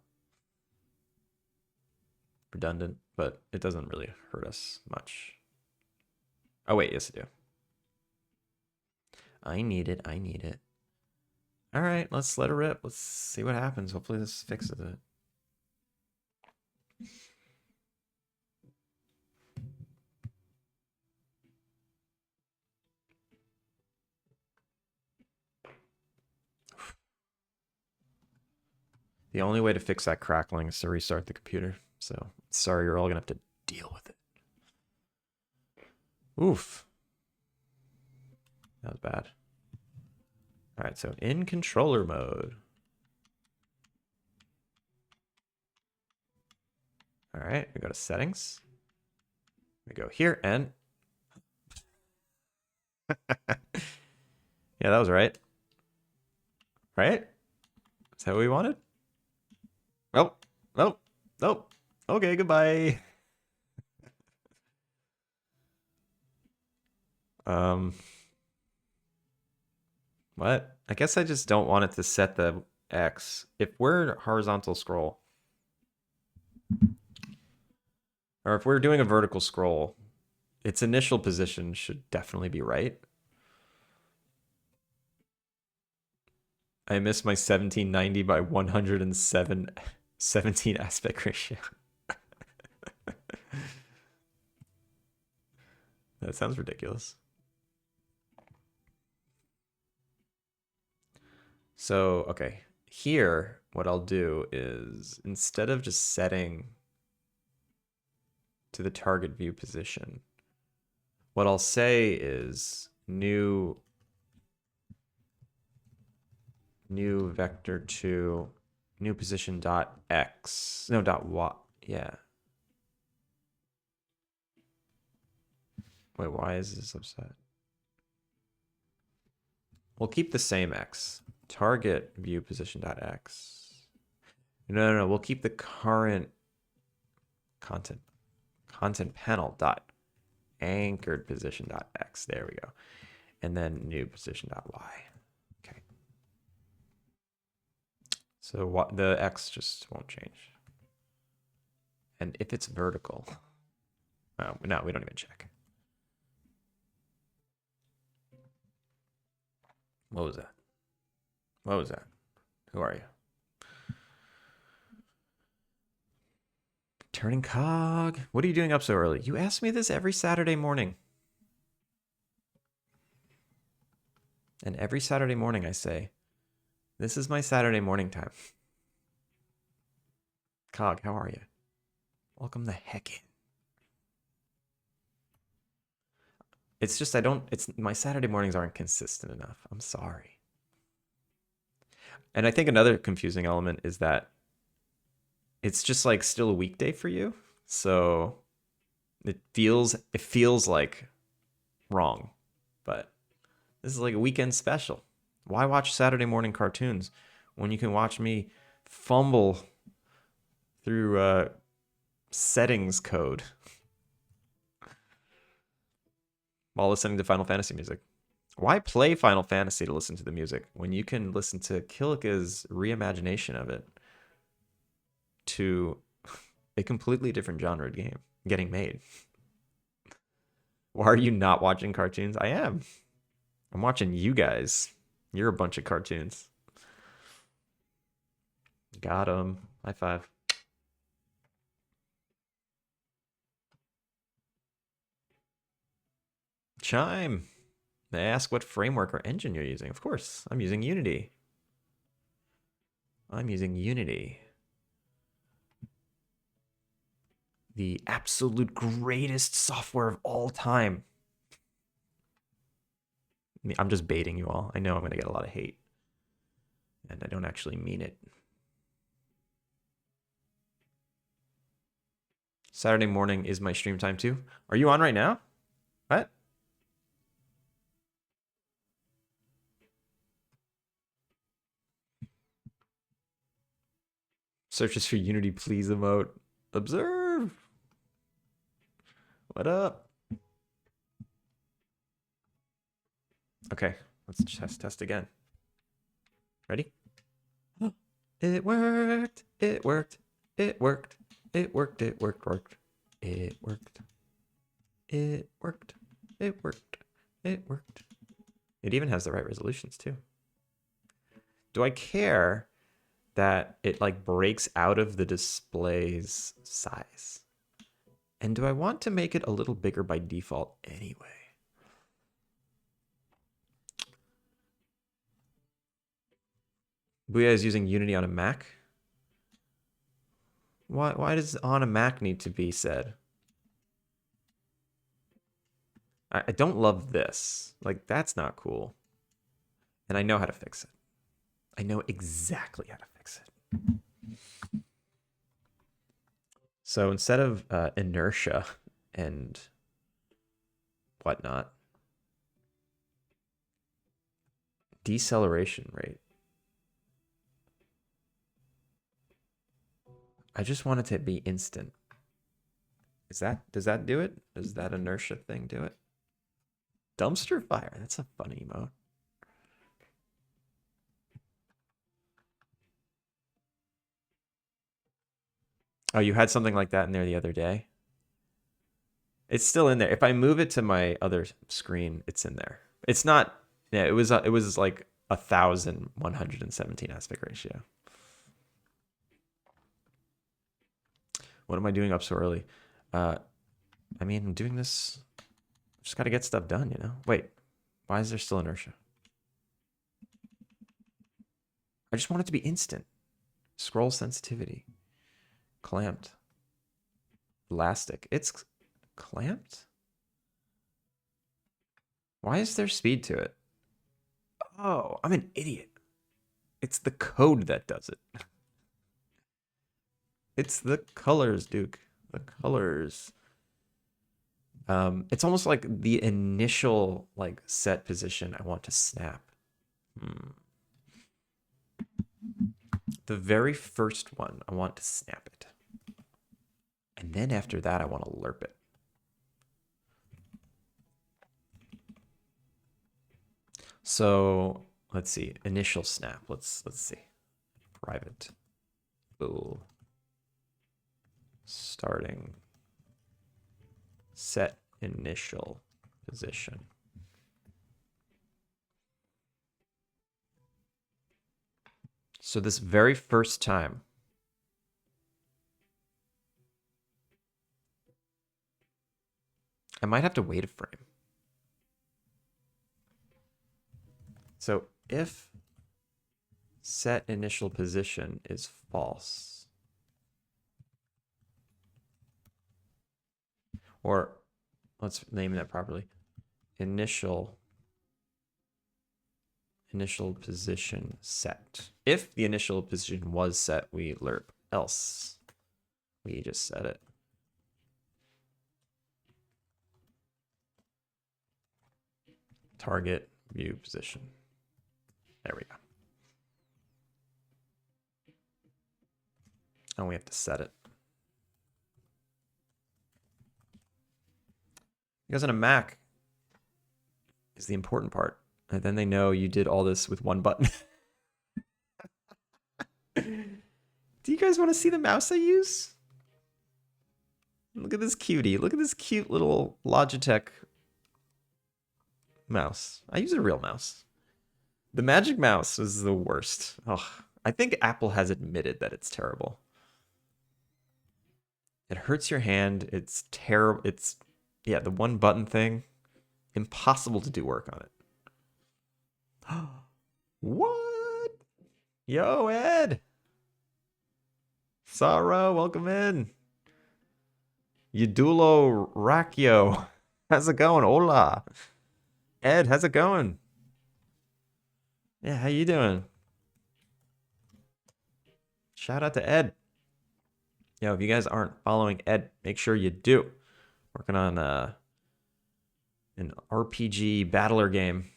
Redundant, but it doesn't really hurt us much. Oh, wait, yes, I do. I need it. I need it. All right, let's let it rip. Let's see what happens. Hopefully this fixes it. The only way to fix that crackling is to restart the computer. So sorry, you're all gonna have to deal with it. Oof. That was bad. All right, so in controller mode. All right, we go to settings. We go here and yeah, that was right. Right? Is that what we wanted? Oh, oh, oh. Okay, goodbye. What? I guess I just don't want it to set the X. If we're horizontal scroll, or if we're doing a vertical scroll, its initial position should definitely be right. I miss my 1790 by 107 17 aspect ratio. That sounds ridiculous. So, okay. Here, what I'll do is instead of just setting to the target view position, what I'll say is new vector to new position dot x. No, dot y. Yeah. Wait, why is this upset? We'll keep the same x. Target view position dot x. No. We'll keep the current content panel dot anchored position dot x. There we go. And then new position dot y. Okay. So what the x just won't change. And if it's vertical, oh, no, we don't even check. What was that? What was that? Who are you? Turning cog. What are you doing up so early? You ask me this every Saturday morning. And every Saturday morning I say, this is my Saturday morning time. Cog, how are you? Welcome the heck in. It's just my Saturday mornings aren't consistent enough. I'm sorry. And I think another confusing element is that it's just like still a weekday for you. So it feels like wrong. But this is like a weekend special. Why watch Saturday morning cartoons when you can watch me fumble through settings code while listening to Final Fantasy music? Why play Final Fantasy to listen to the music when you can listen to Kilika's reimagination of it to a completely different genre game getting made? Why are you not watching cartoons? I am. I'm watching you guys. You're a bunch of cartoons. Got 'em. High five. Chime. They ask what framework or engine you're using. Of course, I'm using Unity. I'm using Unity. The absolute greatest software of all time. I'm just baiting you all. I know I'm going to get a lot of hate. And I don't actually mean it. Saturday morning is my stream time too. Are you on right now? What? Searches for Unity please emote. Observe. What up? Okay, let's test again. Ready? It worked. It worked. It worked. It worked. It worked. It worked. It worked. It worked. It worked. It even has the right resolutions too. Do I care that it like breaks out of the display's size? And do I want to make it a little bigger by default anyway? Booyah is using Unity on a Mac. Why does on a Mac need to be said? I don't love this. Like, that's not cool. And I know how to fix it. I know exactly how to fix it. So instead of inertia and whatnot, deceleration rate. I just want it to be instant. Does that do it? Does that inertia thing do it? Dumpster fire. That's a funny emote. Oh, you had something like that in there the other day? It's still in there. If I move it to my other screen, it's in there. It's not. Yeah, it was like 1,117 aspect ratio. What am I doing up so early? I mean, I'm doing this. Just got to get stuff done, you know? Wait, why is there still inertia? I just want it to be instant. Scroll sensitivity. Clamped. Elastic. It's clamped? Why is there speed to it? Oh, I'm an idiot. It's the code that does it. It's the colors, Duke. The colors. It's almost like the initial like set position I want to snap. The very first one, I want to snap it. And then after that, I want to lerp it. So let's see. Initial snap. Let's see. Private. Bool. Starting. Set initial position. So this very first time, I might have to wait a frame. So if set initial position is false, or let's name that properly, initial position set. If the initial position was set, we lerp. Else, we just set it. Target view position. There we go. And we have to set it. Because on a Mac is the important part. And then they know you did all this with one button. Do you guys want to see the mouse I use? Look at this cutie. Look at this cute little Logitech mouse. I use a real mouse. The Magic Mouse is the worst. Oh, I think Apple has admitted that it's terrible. It hurts your hand. It's terrible. It's, yeah, the one button thing. Impossible to do work on it. What? Yo, Ed. Sarah, welcome in. Yudulo Rakio. How's it going? Hola. Ed, how's it going? Yeah, how you doing? Shout out to Ed. Yo, if you guys aren't following Ed, make sure you do. Working on an RPG battler game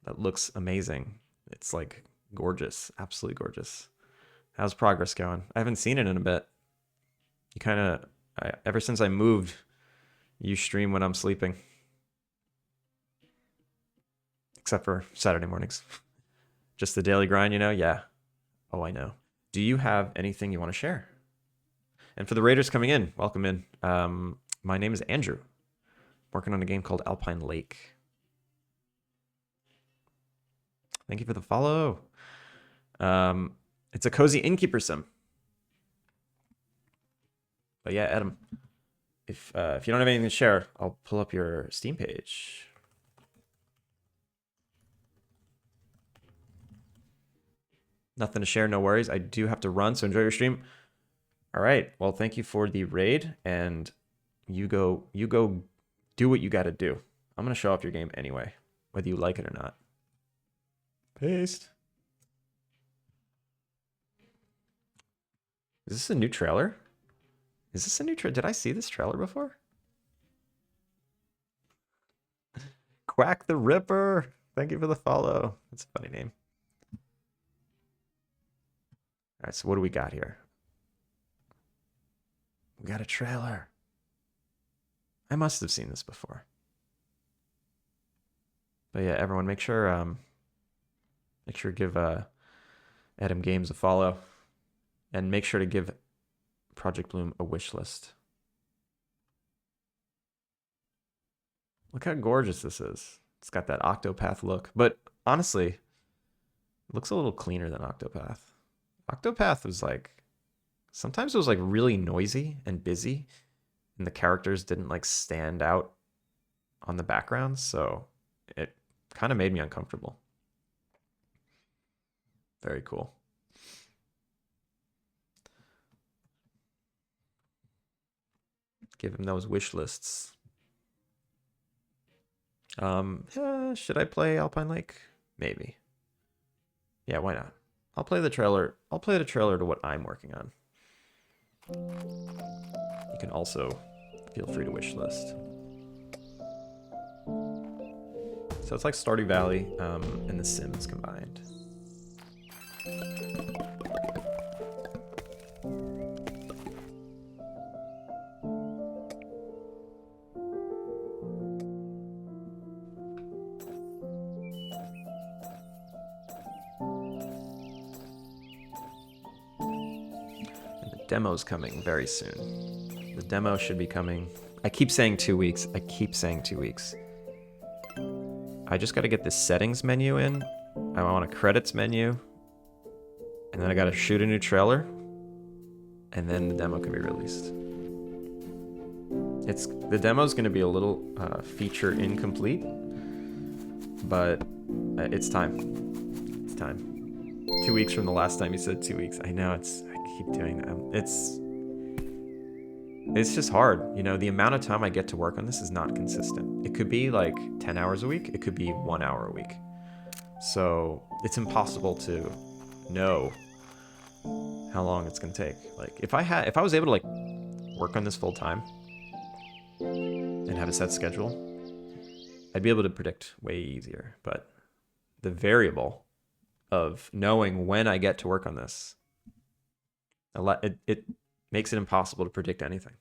that looks amazing. It's like gorgeous, absolutely gorgeous. How's progress going? I haven't seen it in a bit. You kind of, ever since I moved, you stream when I'm sleeping. Except for Saturday mornings. Just the daily grind, you know? Yeah. Oh, I know. Do you have anything you want to share? And for the Raiders coming in, welcome in. My name is Andrew. Working on a game called Alpine Lake. Thank you for the follow. It's a cozy Innkeeper-Sim. But yeah, Adam, if you don't have anything to share, I'll pull up your Steam page. Nothing to share, no worries. I do have to run, so enjoy your stream. All right. Well, thank you for the raid, and you go do what you got to do. I'm going to show off your game anyway, whether you like it or not. Paste. Is this a new trailer? Is this a new trailer? Did I see this trailer before? Quack the Ripper. Thank you for the follow. That's a funny name. All right, so what do we got here? We got a trailer. I must have seen this before. But yeah, everyone, make sure give Adam Games a follow, and make sure to give Project Bloom a wish list. Look how gorgeous this is. It's got that Octopath look, but honestly, it looks a little cleaner than Octopath. Octopath was like, sometimes it was like really noisy and busy, and the characters didn't like stand out on the background, so it kind of made me uncomfortable. Very cool. Give him those wish lists. Should I play Alpine Lake? Maybe. Yeah, why not? I'll play the trailer. I'll play the trailer to what I'm working on. You can also feel free to wish list. So it's like Stardew Valley and The Sims combined. Demo's coming very soon. The demo should be coming. I keep saying 2 weeks. I keep saying 2 weeks. I just got to get the settings menu in. I want a credits menu. And then I got to shoot a new trailer. And then the demo can be released. The demo's going to be a little feature incomplete. but it's time. It's time. 2 weeks from the last time you said 2 weeks. I know, I keep doing that. It's just hard. You know, the amount of time I get to work on this is not consistent. It could be like 10 hours a week. It could be 1 hour a week. So it's impossible to know how long it's gonna take. Like if I was able to like work on this full time and have a set schedule, I'd be able to predict way easier. But the variable of knowing when I get to work on this, it makes it impossible to predict anything.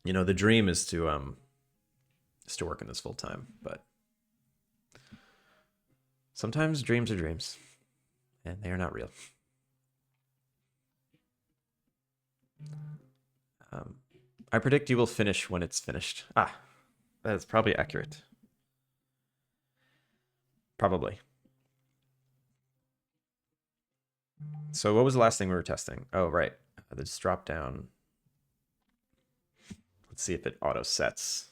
You know, the dream is to work on this full time, but sometimes dreams are dreams, and they are not real. I predict you will finish when it's finished. Ah, that is probably accurate. Probably. So what was the last thing we were testing? Oh, right. Let's drop down. Let's see if it auto sets.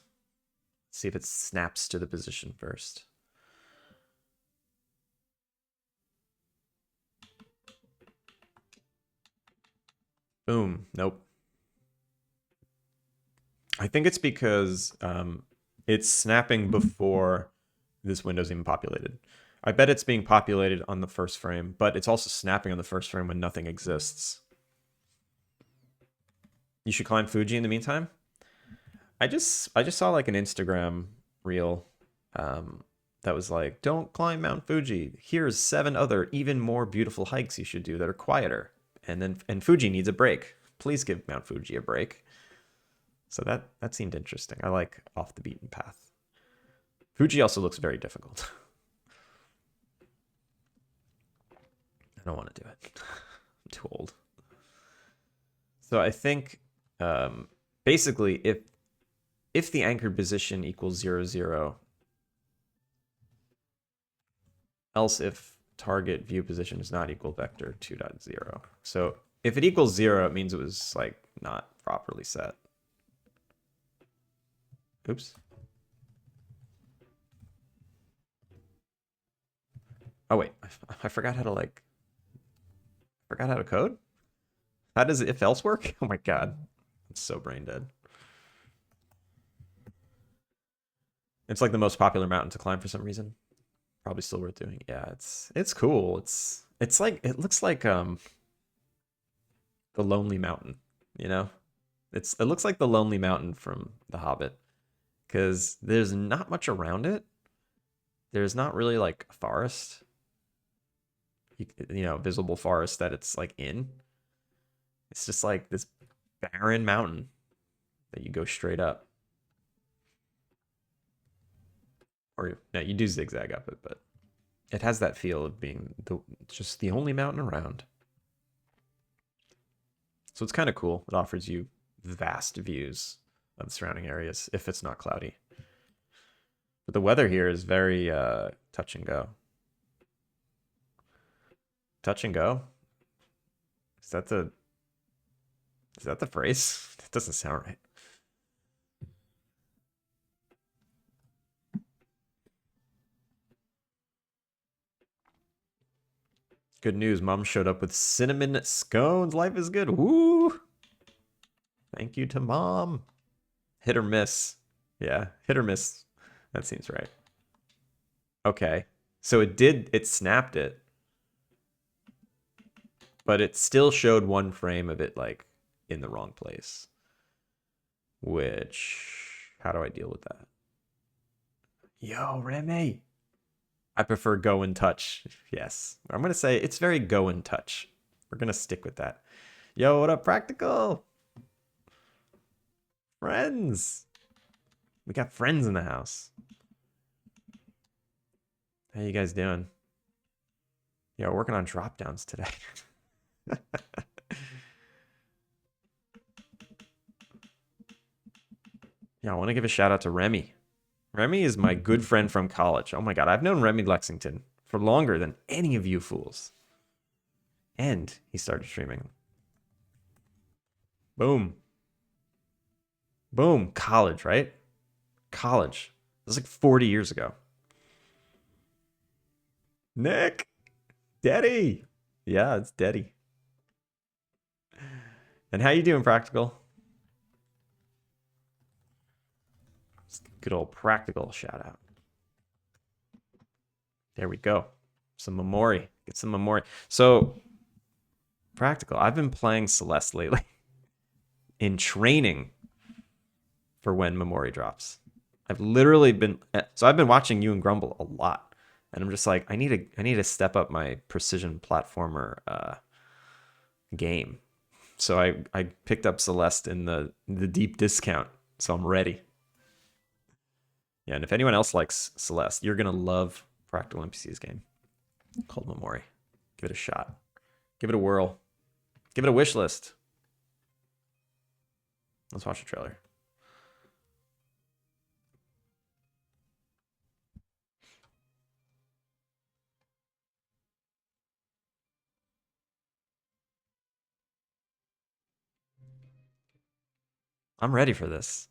Let's see if it snaps to the position first. Boom. Nope. I think it's because it's snapping before this window's even populated. I bet it's being populated on the first frame, but it's also snapping on the first frame when nothing exists. You should climb Fuji in the meantime. I just saw like an Instagram reel that was like, don't climb Mount Fuji. Here's 7 other even more beautiful hikes you should do that are quieter. And Fuji needs a break. Please give Mount Fuji a break. So that seemed interesting. I like off the beaten path. Fuji also looks very difficult. I don't want to do it. I'm too old. So I think basically if the anchored position equals 0, 0, else if target view position is not equal vector 2.0. So if it equals 0, it means it was like not properly set. Oops. Oh wait, I forgot how to like. Forgot how to code. How does if else work? Oh my god, I'm so brain dead. It's like the most popular mountain to climb for some reason. Probably still worth doing. Yeah, it's cool. It's like it looks like the Lonely Mountain. You know, it looks like the Lonely Mountain from The Hobbit, because there's not much around it. There's not really like a forest. You know, visible forest that it's like in. It's just like this barren mountain that you go straight up. Or no, you do zigzag up it, but it has that feel of being just the only mountain around. So it's kind of cool. It offers you vast views of the surrounding areas if it's not cloudy. But the weather here is very touch and go. Touch and go? Is that the phrase? That doesn't sound right. Good news, Mom showed up with cinnamon scones. Life is good. Woo! Thank you to Mom. Hit or miss. Yeah, hit or miss. That seems right. Okay. So it snapped it. But it still showed one frame of it like in the wrong place. Which, how do I deal with that? Yo, Remy. I prefer go and touch. Yes. I'm going to say it's very go and touch. We're going to stick with that. Yo, what up, Practical? Friends. We got friends in the house. How you guys doing? Yeah, we're working on drop downs today. Yeah, I want to give a shout out to Remy. Remy is my good friend from college. Oh my god, I've known Remy Lexington for longer than any of you fools. And he started streaming. Boom. Boom. College, right? college. It was like 40 years ago. Nick, Daddy. Yeah, it's Daddy. And how you doing, Practical? Good old Practical shout out. There we go. Some Memori. Get some Memori. So, Practical, I've been playing Celeste lately in training for when Memori drops. I've literally been I've been watching you and Grumble a lot. And I'm just like, I need to step up my precision platformer game. So I picked up Celeste in the deep discount. So I'm ready. Yeah, and if anyone else likes Celeste, you're gonna love Practical NPC's game called Memori. Give it a shot. Give it a whirl. Give it a wish list. Let's watch the trailer. I'm ready for this.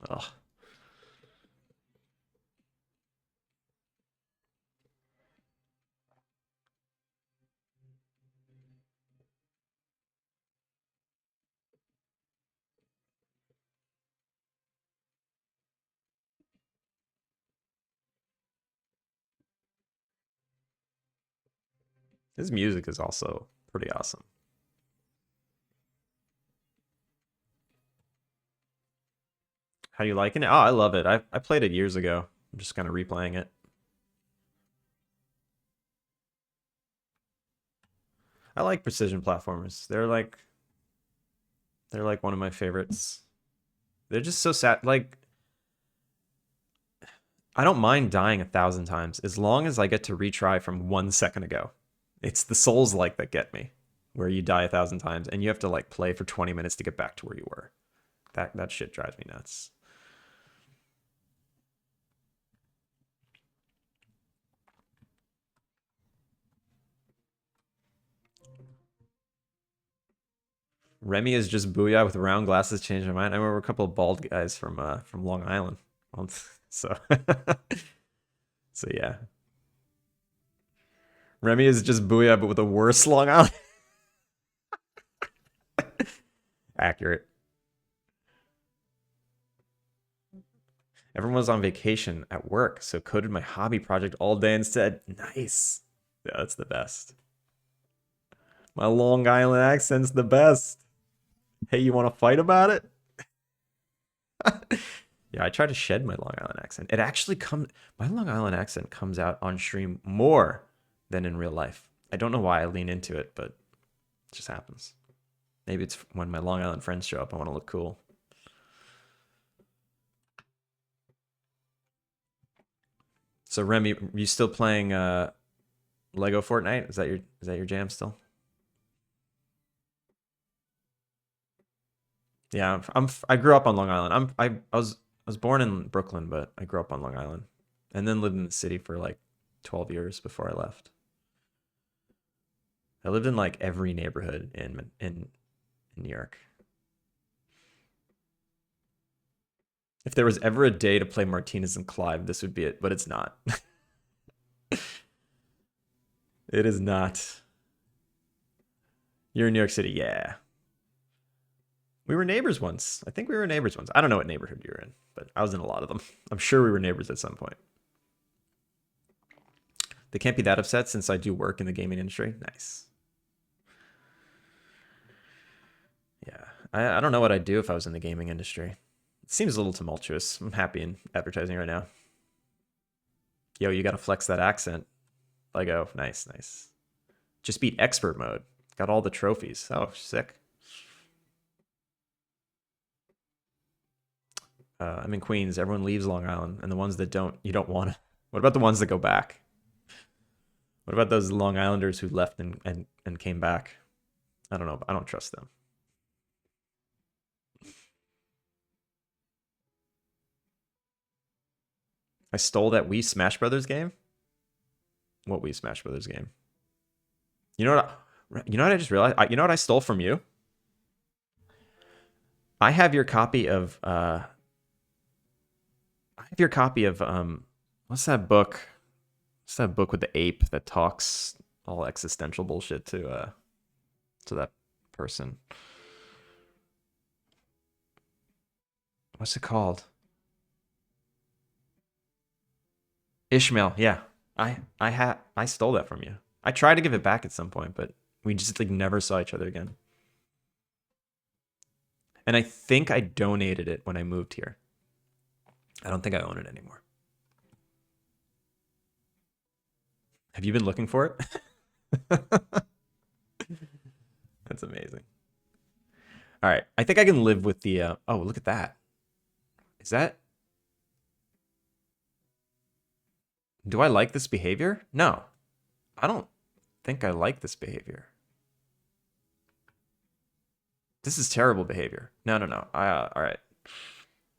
Ugh. His music is also pretty awesome. How you liking it? Oh, I love it. I played it years ago. I'm just kind of replaying it. I like precision platformers. They're like one of my favorites. They're just so sad. Like, I don't mind dying 1,000 times as long as I get to retry from 1 second ago. It's the Souls like that get me, where you die 1,000 times and you have to like play for 20 minutes to get back to where you were. That shit drives me nuts. Remy is just booyah with round glasses. Changed my mind. I remember a couple of bald guys from Long Island. So so yeah, Remy is just booyah but with a worse Long Island. Accurate. Everyone was on vacation at work, so coded my hobby project all day instead. Nice. Yeah, that's the best. My Long Island accent's the best. Hey, you want to fight about it? Yeah, I try to shed my Long Island accent. It actually comes, my Long Island accent comes out on stream more than in real life. I don't know why I lean into it, but it just happens. Maybe it's when my Long Island friends show up, I want to look cool. So Remy, you still playing Lego Fortnite? Is that your jam still? Yeah, I grew up on Long Island. I was born in Brooklyn, but I grew up on Long Island, and then lived in the city for like 12 years before I left. I lived in like every neighborhood in New York. If there was ever a day to play Martinez and Clive, this would be it, but it's not. It is not. You're in New York City, yeah. We were neighbors once. I think we were neighbors once. I don't know what neighborhood you were in, but I was in a lot of them. I'm sure we were neighbors at some point. They can't be that upset since I do work in the gaming industry. Nice. Yeah. I don't know what I'd do if I was in the gaming industry. It seems a little tumultuous. I'm happy in advertising right now. Yo, you gotta flex that accent. Lego, nice, nice. Just beat expert mode. Got all the trophies. Oh, sick. I'm in Queens. Everyone leaves Long Island, and the ones that don't, you don't want to. What about the ones that go back? What about those Long Islanders who left and came back? I don't know. I don't trust them. I stole that Wii Smash Brothers game. What Wii Smash Brothers game? You know what? You know what I just realized? You know what I stole from you? I have your copy of. I have your copy of. What's that book? What's that book with the ape that talks all existential bullshit to that person? What's it called? Ishmael. Yeah, I stole that from you. I tried to give it back at some point, but we just like never saw each other again. And I think I donated it when I moved here. I don't think I own it anymore. Have you been looking for it? That's amazing. All right, I think I can live with the. Oh, look at that. Is that? Do I like this behavior? No, I don't think I like this behavior. This is terrible behavior. No, no, no. All right.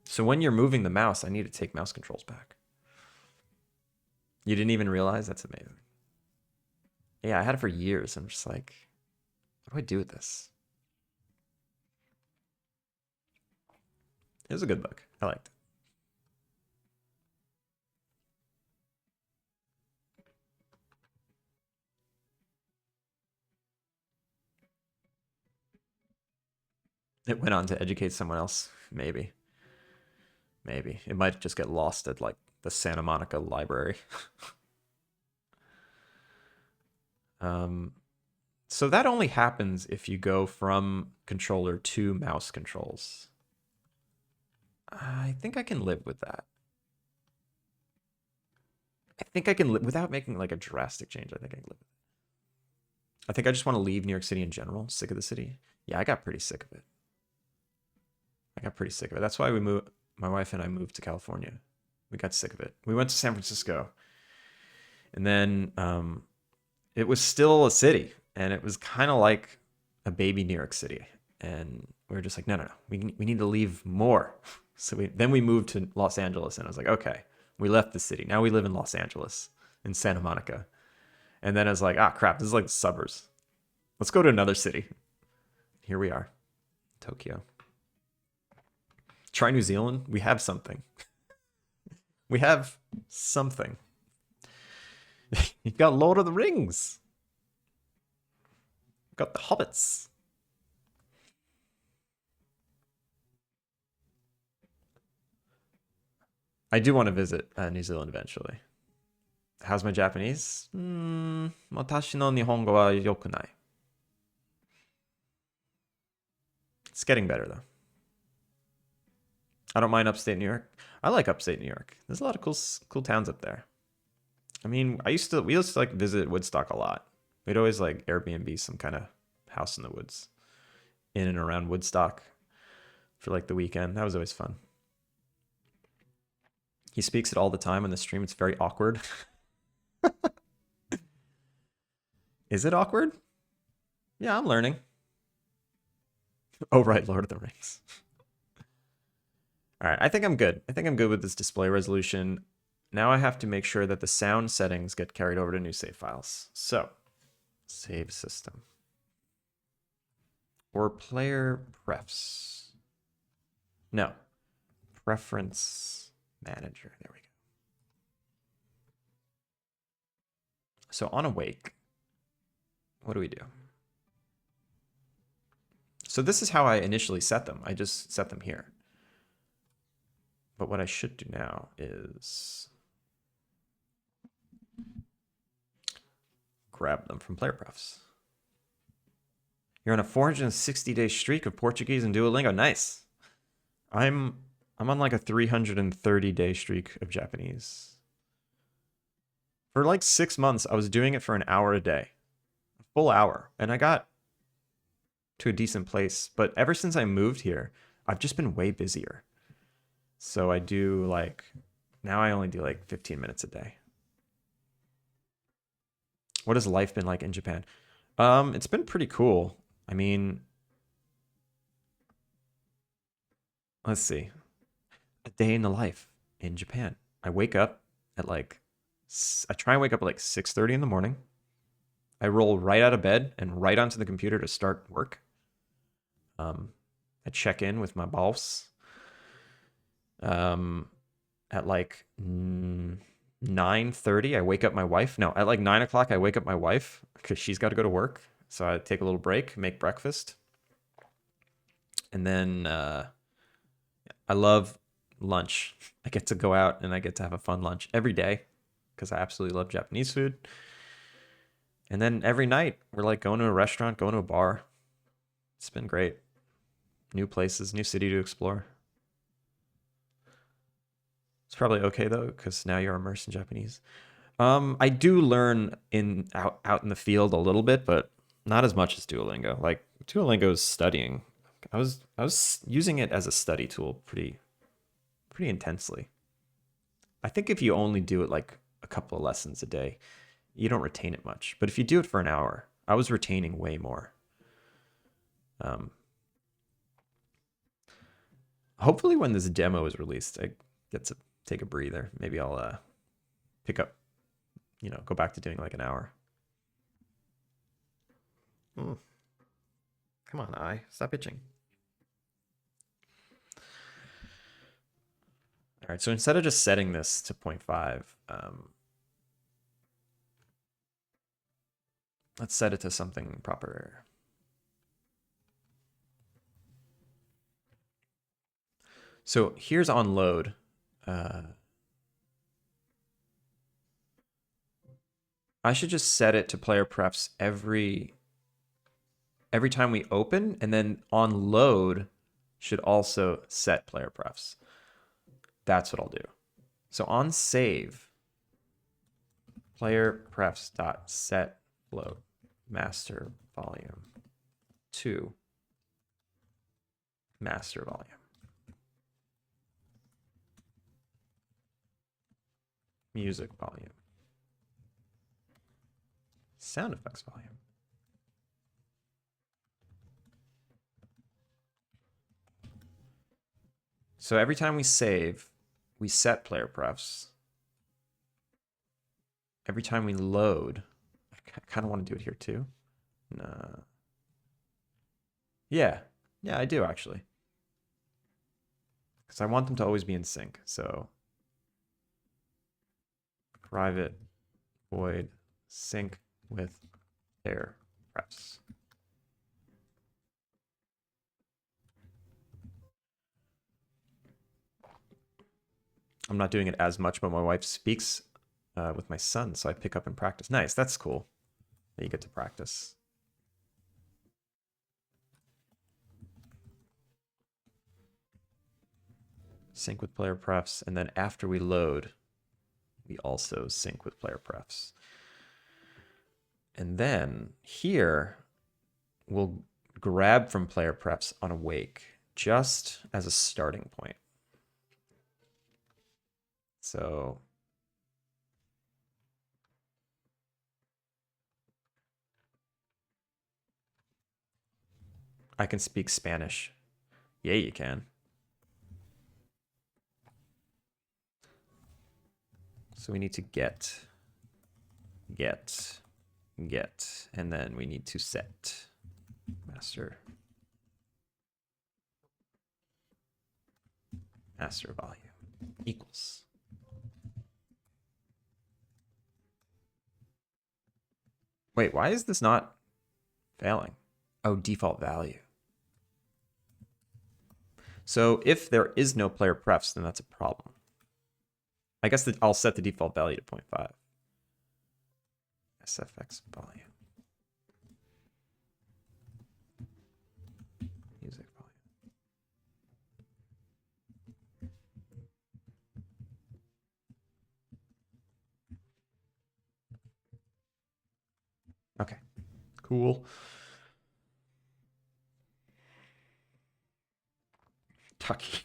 So when you're moving the mouse, I need to take mouse controls back. You didn't even realize? That's amazing. Yeah, I had it for years. I'm just like, what do I do with this? It was a good book. I liked it. It went on to educate someone else. Maybe. Maybe. It might just get lost at like the Santa Monica library. So that only happens if you go from controller to mouse controls. I think I can live with that. I think I can live without making like a drastic change. I think I can live. I think I just want to leave New York City in general. Sick of the city. Yeah, I got pretty sick of it. That's why we moved. My wife and I moved to California. We got sick of it. We went to San Francisco, and then it was still a city, and it was kind of like a baby New York City. And we were just like, no. We need to leave more. So then we moved to Los Angeles, and I was like, okay, we left the city. Now we live in Los Angeles, in Santa Monica. And then I was like, crap, this is like the suburbs. Let's go to another city. Here we are, Tokyo. Try New Zealand. We have something. We have something. You've got Lord of the Rings. You've got the Hobbits. I do want to visit New Zealand eventually. How's my Japanese? Watashi no nihongo wa yokunai. It's getting better though. I don't mind upstate New York. I like upstate New York. There's a lot of cool towns up there. I mean, we used to like visit Woodstock a lot. We'd always like Airbnb some kind of house in the woods in and around Woodstock for like the weekend. That was always fun. He speaks it all the time on the stream. It's very awkward. Is it awkward? Yeah, I'm learning. Oh, right, Lord of the Rings. All right, I think I'm good. I think I'm good with this display resolution. Now I have to make sure that the sound settings get carried over to new save files. So, save system. Or player prefs. No, preference manager. There we go. So on awake, what do we do? So this is how I initially set them. I just set them here. But what I should do now is grab them from player prefs. You're on a 460-day streak of Portuguese and Duolingo. Nice. I'm on like a 330-day streak of Japanese. For like 6 months, I was doing it for an hour a day. A full hour. And I got to a decent place. But ever since I moved here, I've just been way busier. So I do like, now I only do like 15 minutes a day. What has life been like in Japan? It's been pretty cool. I mean, let's see. A day in the life in Japan. I wake up at like, I try and wake up at like 6:30 in the morning. I roll right out of bed and right onto the computer to start work. I check in with my boss. At like 9:30, I wake up my wife. No, at like 9 o'clock, I wake up my wife because she's got to go to work. So I take a little break, make breakfast, and then I love lunch. I get to go out and I get to have a fun lunch every day because I absolutely love Japanese food. And then every night we're like going to a restaurant, going to a bar. It's been great. New places, new city to explore. It's probably okay though, because now you're immersed in Japanese. I do learn out in the field a little bit, but not as much as Duolingo. Like Duolingo is studying. I was using it as a study tool pretty intensely. I think if you only do it like a couple of lessons a day, you don't retain it much. But if you do it for an hour, I was retaining way more. Hopefully when this demo is released, I get to take a breather. Maybe I'll pick up, go back to doing like an hour. Come on, stop itching. All right, so instead of just setting this to 0.5, let's set it to something proper. So here's on load. I should just set it to player prefs every time we open, and then on load should also set player prefs. That's what I'll do. So on save, player prefs dot set float master volume to master volume. Music volume. Sound effects volume. So every time we save, we set player prefs. Every time we load, I kind of want to do it here too. Nah. Yeah, I do actually. Because I want them to always be in sync. So private void sync with player prefs. I'm not doing it as much, but my wife speaks with my son, so I pick up and practice. Nice, that's cool that you get to practice. Sync with player prefs, and then after we load, we also sync with player prefs. And then here, we'll grab from player prefs on awake, just as a starting point. So I can speak Spanish. Yeah, you can. So we need to get, and then we need to set master volume equals. Wait, why is this not failing? Oh, default value. So if there is no player prefs, then that's a problem. I guess I'll set the default value to 0.5. SFX volume. Music volume. Okay, cool. Tucky.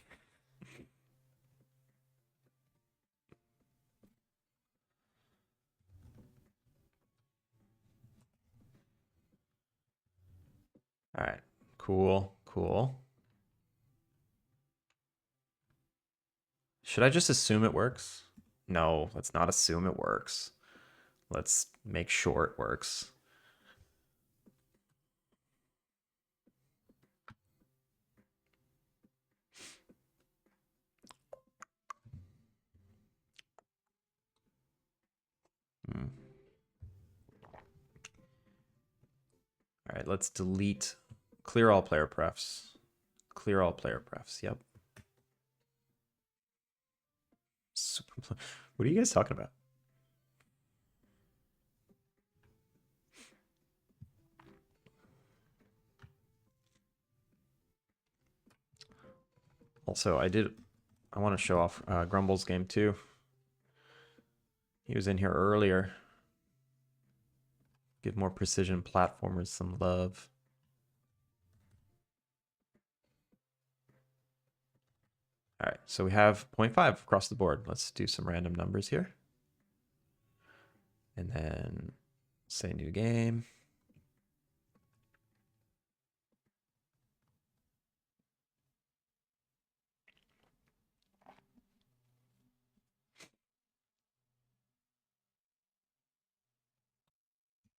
All right, cool. Should I just assume it works? No, let's not assume it works. Let's make sure it works. Hmm. All right, let's delete, clear all player prefs. Clear all player prefs, yep. What are you guys talking about? Also, I want to show off Grumble's game too. He was in here earlier. Give more precision platformers some love. All right, so we have 0.5 across the board. Let's do some random numbers here. And then say new game.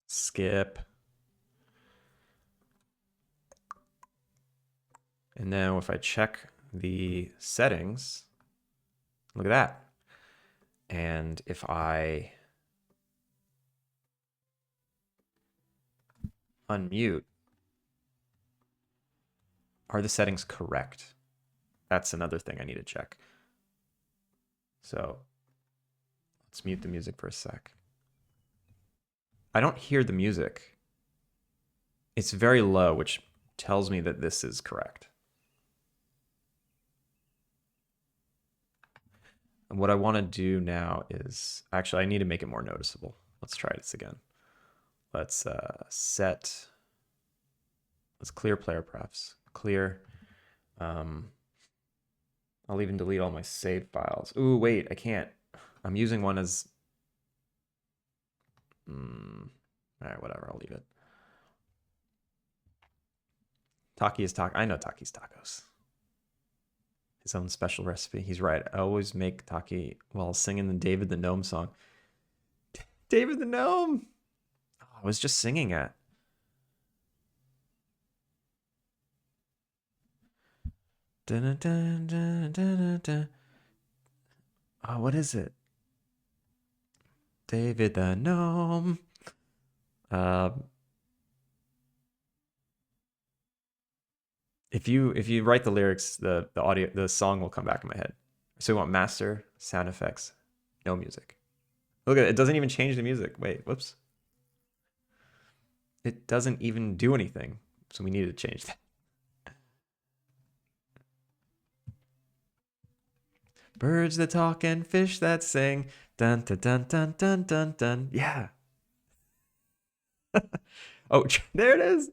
Skip. And now if I check the settings, look at that. And if I unmute, are the settings correct? That's another thing I need to check. So let's mute the music for a sec. I don't hear the music. It's very low, which tells me that this is correct. And what I want to do now is, actually, I need to make it more noticeable. Let's try this again. Let's let's clear player prefs. Clear. I'll even delete all my saved files. Ooh, wait, I can't. I'm using one as... all right, whatever, I'll leave it. Taki is taco. I know Taki's tacos. His own special recipe. He's right. I always make Taki while singing the David the Gnome song. David the Gnome! Oh, I was just singing it. Dun, dun, dun, dun, dun. Oh, what is it? David the Gnome. If you write the lyrics, the audio, the song will come back in my head. So we want master, sound effects, no music. Look at it. It doesn't even change the music. Wait, whoops. It doesn't even do anything. So we need to change that. Birds that talk and fish that sing. Dun dun dun dun dun dun dun. Yeah. Oh, there it is.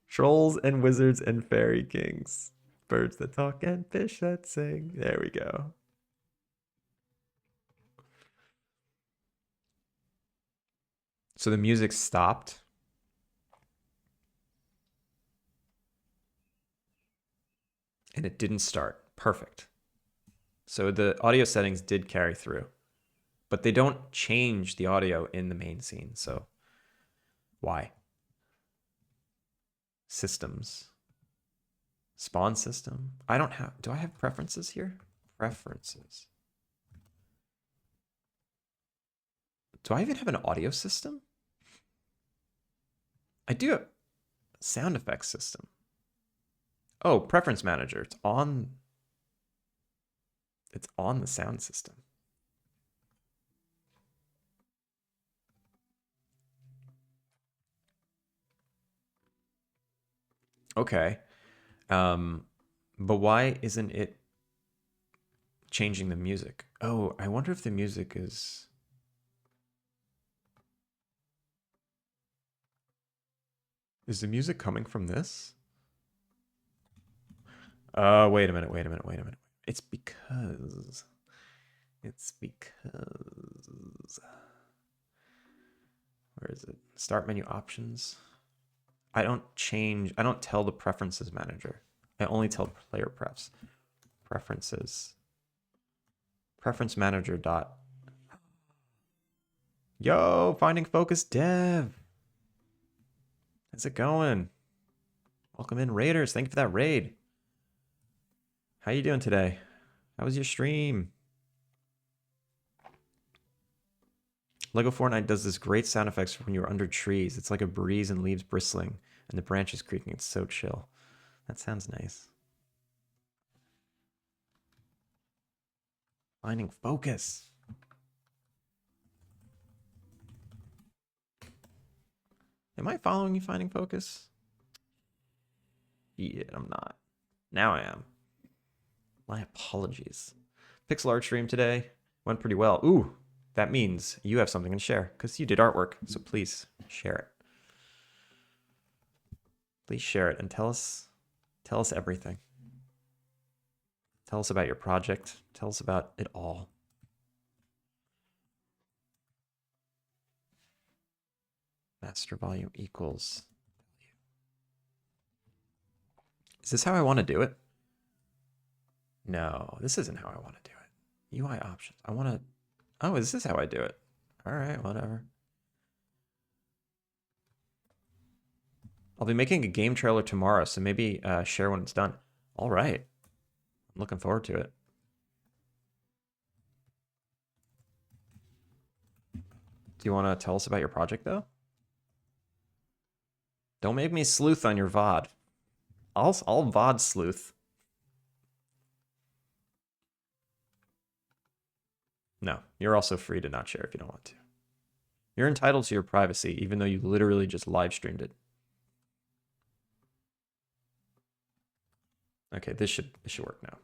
Trolls and wizards and fairy kings. Birds that talk and fish that sing. There we go. So the music stopped. And it didn't start. Perfect. So the audio settings did carry through, but they don't change the audio in the main scene. So why? Systems. Spawn system. I don't have, do I have preferences here? Preferences. Do I even have an audio system? I do have sound effects system. Oh, preference manager. It's on the sound system. Okay. But why isn't it changing the music? Oh, I wonder if the music is... Is the music coming from this? Wait a minute. It's because... Where is it? Start menu options. I don't tell the preferences manager. I only tell player prefs. Preferences. Preference manager dot Yo, Finding Focus Dev. How's it going? Welcome in, Raiders. Thank you for that raid. How you doing today? How was your stream? Lego Fortnite does this great sound effects when you're under trees. It's like a breeze and leaves bristling and the branches creaking. It's so chill. That sounds nice. Finding Focus. Am I following you, Finding Focus? Yeah, I'm not. Now I am. My apologies. Pixel art stream today went pretty well. Ooh, that means you have something to share because you did artwork. So please share it. Please share it and tell us everything. Tell us about your project. Tell us about it all. Master volume equals. Is this how I want to do it? No, this isn't how I want to do it. UI options. I want to. Oh, this is how I do it. All right, whatever. I'll be making a game trailer tomorrow, so maybe share when it's done. All right. I'm looking forward to it. Do you want to tell us about your project, though? Don't make me sleuth on your VOD. I'll VOD sleuth. No, you're also free to not share if you don't want to. You're entitled to your privacy, even though you literally just live streamed it. Okay, this should work now.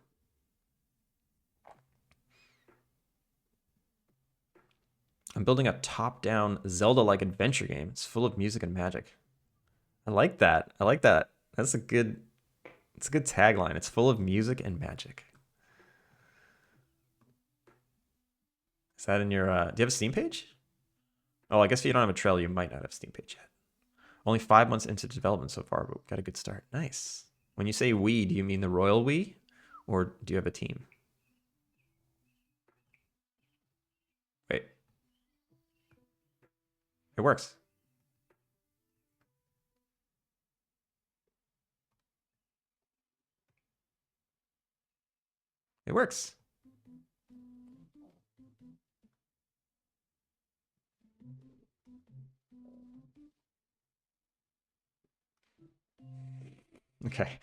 I'm building a top-down Zelda-like adventure game. It's full of music and magic. I like that. I like that. It's a good tagline. It's full of music and magic. Is that in your, do you have a Steam page? Oh, I guess if you don't have a trailer, you might not have a Steam page yet. Only 5 months into development so far, but we've got a good start. Nice. When you say we, do you mean the royal we? Or do you have a team? Wait. It works. It works. Okay.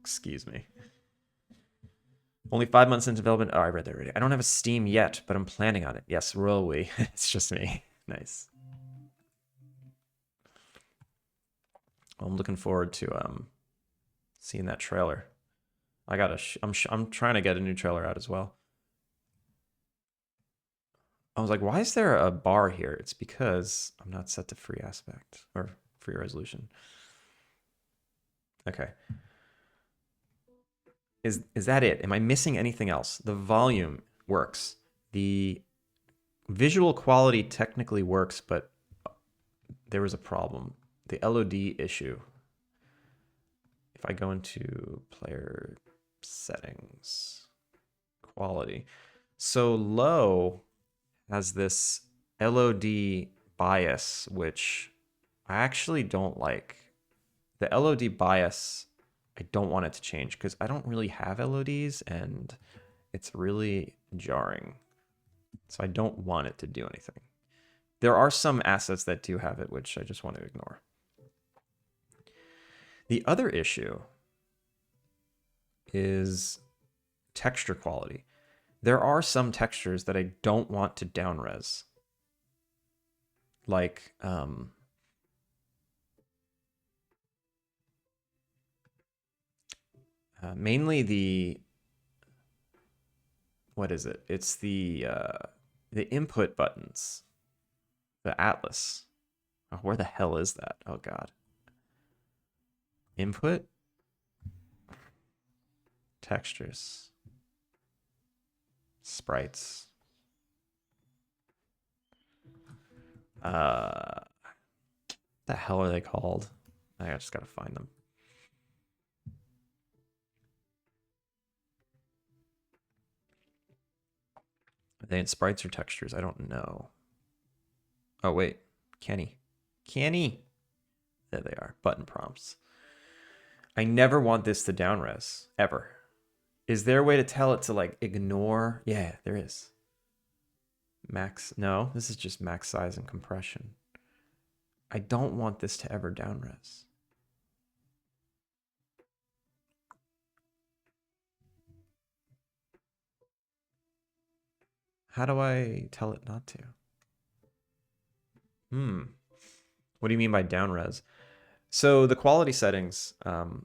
Excuse me. Only 5 months into development. Oh, I read that already. I don't have a Steam yet, but I'm planning on it. Yes, royal we. It's just me. Nice. Well, I'm looking forward to seeing that trailer. I gotta. I'm trying to get a new trailer out as well. I was like, why is there a bar here? It's because I'm not set to free aspect or free resolution. Okay. Is that it? Am I missing anything else? The volume works. The visual quality technically works, but there was a problem. The LOD issue. If I go into player settings, quality. So low has this LOD bias, which I actually don't like. The LOD bias, I don't want it to change because I don't really have LODs and it's really jarring. So I don't want it to do anything. There are some assets that do have it, which I just want to ignore. The other issue is texture quality. There are some textures that I don't want to downres. Like, mainly the, what is it? It's the input buttons, the atlas. Oh, where the hell is that? Oh God. Input, textures, sprites. The hell are they called? I just gotta find them. Are they in sprites or textures? I don't know. Oh, wait. Kenny. Kenny. There they are. Button prompts. I never want this to downres. Ever. Is there a way to tell it to like ignore? Yeah, there is. Max. No, this is just max size and compression. I don't want this to ever downres. How do I tell it not to? What do you mean by downres? So the quality settings, when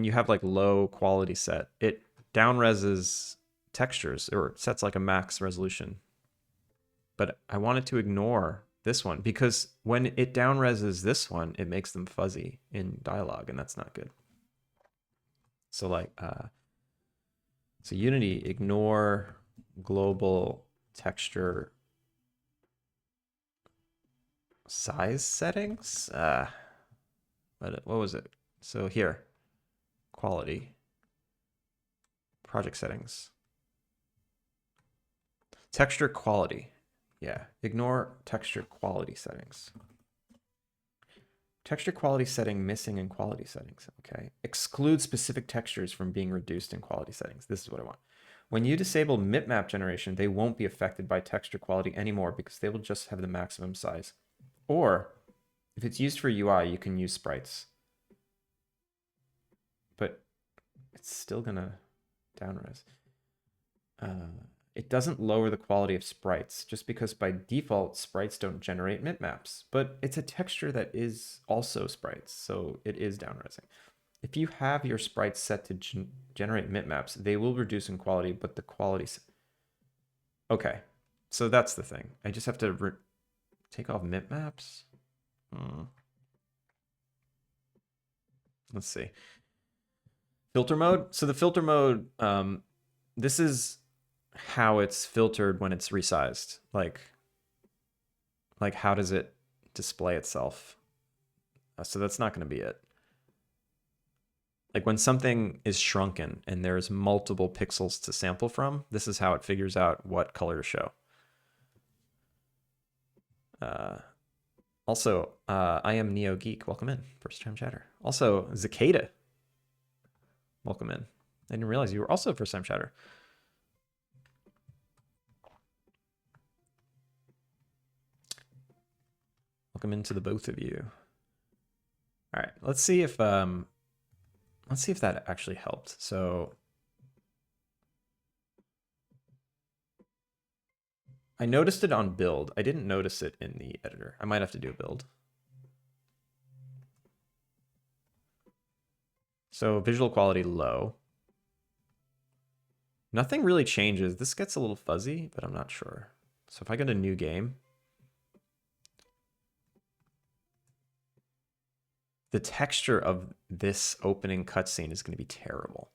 you have like low quality set, it downreses textures or it sets like a max resolution. But I wanted to ignore this one because when it downreses this one, it makes them fuzzy in dialogue, and that's not good. So like, so Unity, ignore global texture size settings. What was it? So here, quality, project settings, texture quality. Yeah, ignore texture quality settings. Texture quality setting missing in quality settings. Okay. Exclude specific textures from being reduced in quality settings. This is what I want. When you disable bitmap generation, they won't be affected by texture quality anymore because they will just have the maximum size. Or if it's used for UI, you can use sprites. But it's still gonna downres. It doesn't lower the quality of sprites just because by default sprites don't generate bitmaps, but it's a texture that is also sprites, so it is downresing. If you have your sprites set to generate bitmaps, they will reduce in quality, but the quality. Okay, so that's the thing. I just have to take off bitmaps. Let's see. Filter mode. So the filter mode, this is how it's filtered when it's resized. Like how does it display itself? So that's not going to be it. Like when something is shrunken and there's multiple pixels to sample from, this is how it figures out what color to show. Also, I am Neo Geek. Welcome in. First time chatter. Also, Zicada. Welcome in. I didn't realize you were also a first time chatter. Welcome into the both of you. All right, let's see if that actually helped. So I noticed it on build. I didn't notice it in the editor. I might have to do a build. So visual quality low. Nothing really changes. This gets a little fuzzy, but I'm not sure. So if I go to new game, the texture of this opening cutscene is going to be terrible.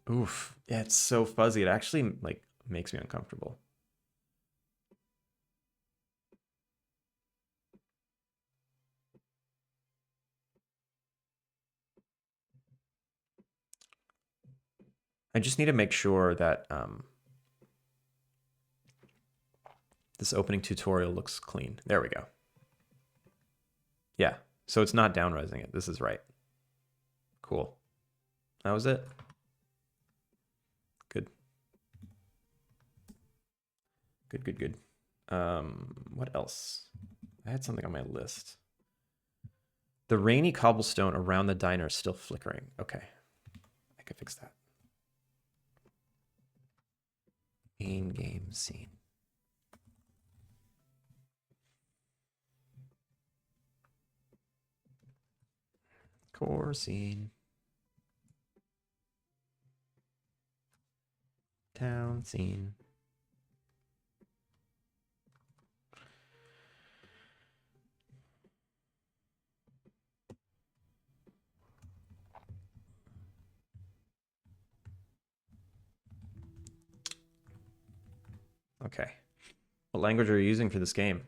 Oof. Yeah, it's so fuzzy. It actually like makes me uncomfortable. I just need to make sure that this opening tutorial looks clean. There we go. Yeah, so it's not downresing it. This is right. Cool. That was it. Good. Good. What else? I had something on my list. The rainy cobblestone around the diner is still flickering. Okay, I can fix that. In-game scene. Core scene. Town scene. Okay. What language are you using for this game?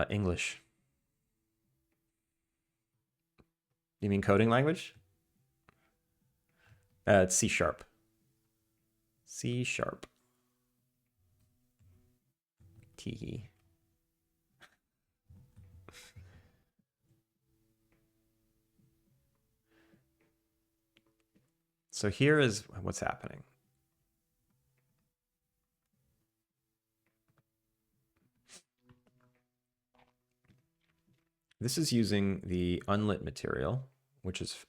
English. You mean coding language? It's C sharp. C sharp. Teehee. So here is what's happening. This is using the unlit material, which is,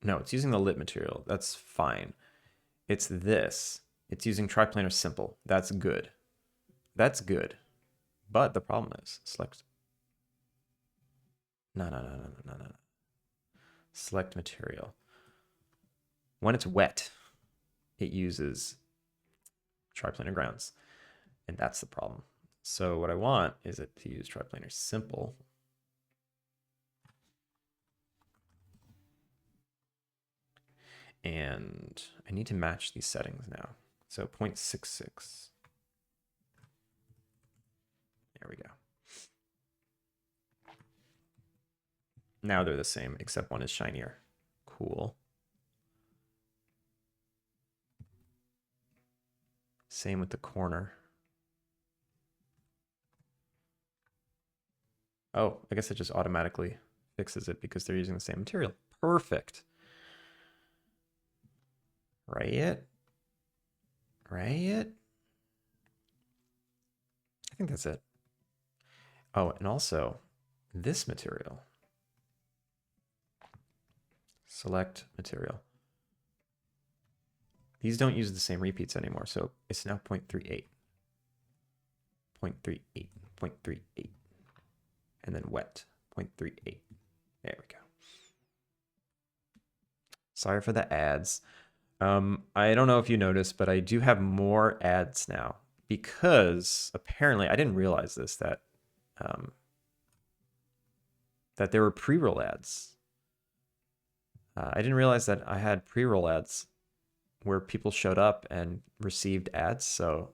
no, it's using the lit material. That's fine. It's this. It's using triplanar simple. That's good. That's good. But the problem is select. No. Select material. When it's wet, it uses triplanar grounds. And that's the problem. So what I want is it to use triplanar simple. And I need to match these settings now. So 0.66. There we go. Now they're the same, except one is shinier. Cool. Same with the corner. Oh, I guess it just automatically fixes it because they're using the same material. Perfect. Right? Right? I think that's it. Oh, and also this material. Select material. These don't use the same repeats anymore, so it's now 0.38. 0.38, 0.38. And then wet, 0.38. There we go. Sorry for the ads. I don't know if you noticed, but I do have more ads now because apparently I didn't realize this, that that there were pre-roll ads. I didn't realize that I had pre-roll ads where people showed up and received ads. So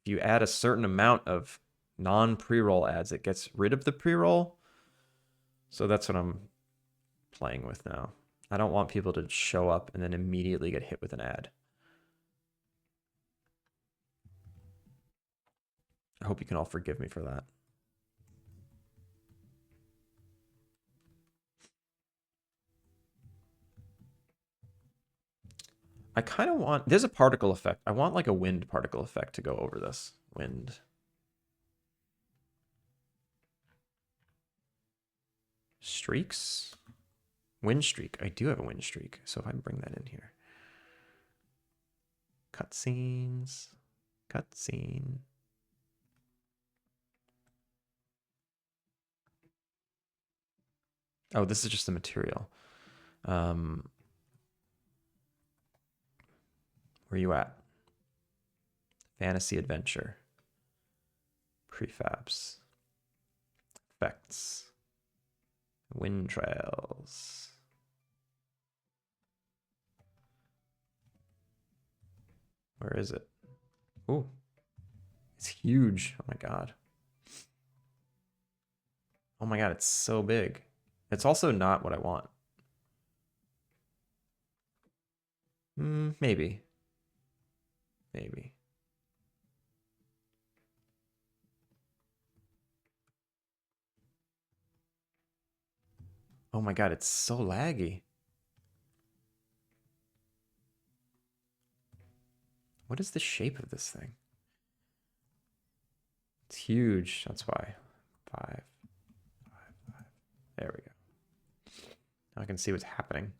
if you add a certain amount of non-pre-roll ads, it gets rid of the pre-roll. So that's what I'm playing with now. I don't want people to show up and then immediately get hit with an ad. I hope you can all forgive me for that. I kind of want, there's a particle effect. I want like a wind particle effect to go over this. Wind. Streaks? Wind streak. I do have a wind streak. So if I bring that in here. Cutscenes. Cutscene. Oh, this is just the material. Where are you at? Fantasy adventure. Prefabs. Effects. Wind trails. Where is it? Oh, it's huge. Oh my God. Oh my God, it's so big. It's also not what I want. Maybe. Maybe. Oh my God, it's so laggy. What is the shape of this thing? It's huge. That's why. 5, 5, 5. There we go. Now I can see what's happening.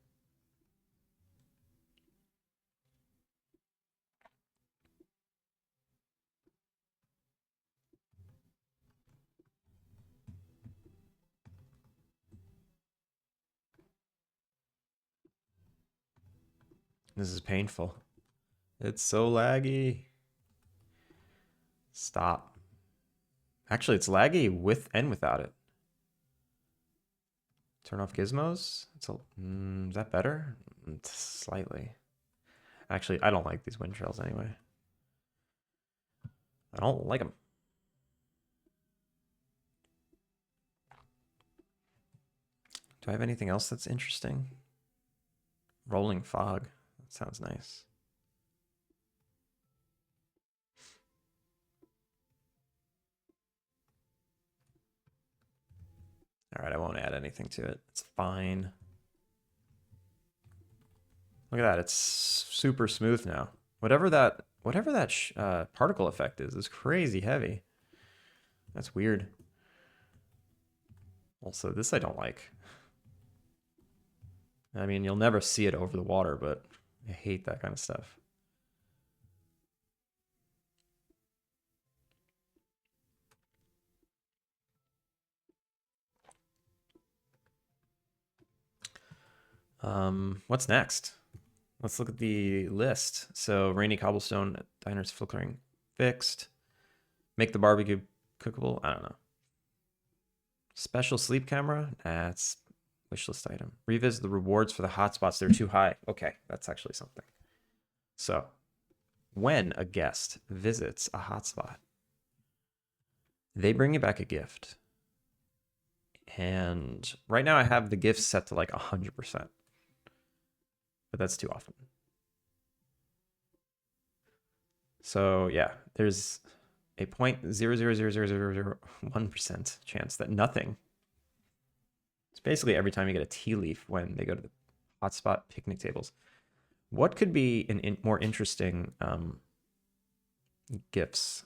This is painful. It's so laggy. Stop. Actually, it's laggy with and without it. Turn off gizmos. It's a, is that better? Slightly. Actually, I don't like these wind trails anyway. I don't like them. Do I have anything else that's interesting? Rolling fog. That sounds nice. All right, I won't add anything to it. It's fine. Look at that. It's super smooth now. Whatever that particle effect is crazy heavy. That's weird. Also, this I don't like. I mean, you'll never see it over the water, but I hate that kind of stuff. What's next? Let's look at the list. So, rainy cobblestone diners flickering fixed. Make the barbecue cookable. I don't know. Special sleep camera. That's wishlist item. Revisit the rewards for the hotspots. They're too high. Okay, that's actually something. So, when a guest visits a hotspot, they bring you back a gift. And right now I have the gifts set to like 100%. But that's too often. So yeah, there's a 0.0000001% chance that nothing. It's basically every time you get a tea leaf when they go to the hotspot picnic tables. What could be an more interesting gifts?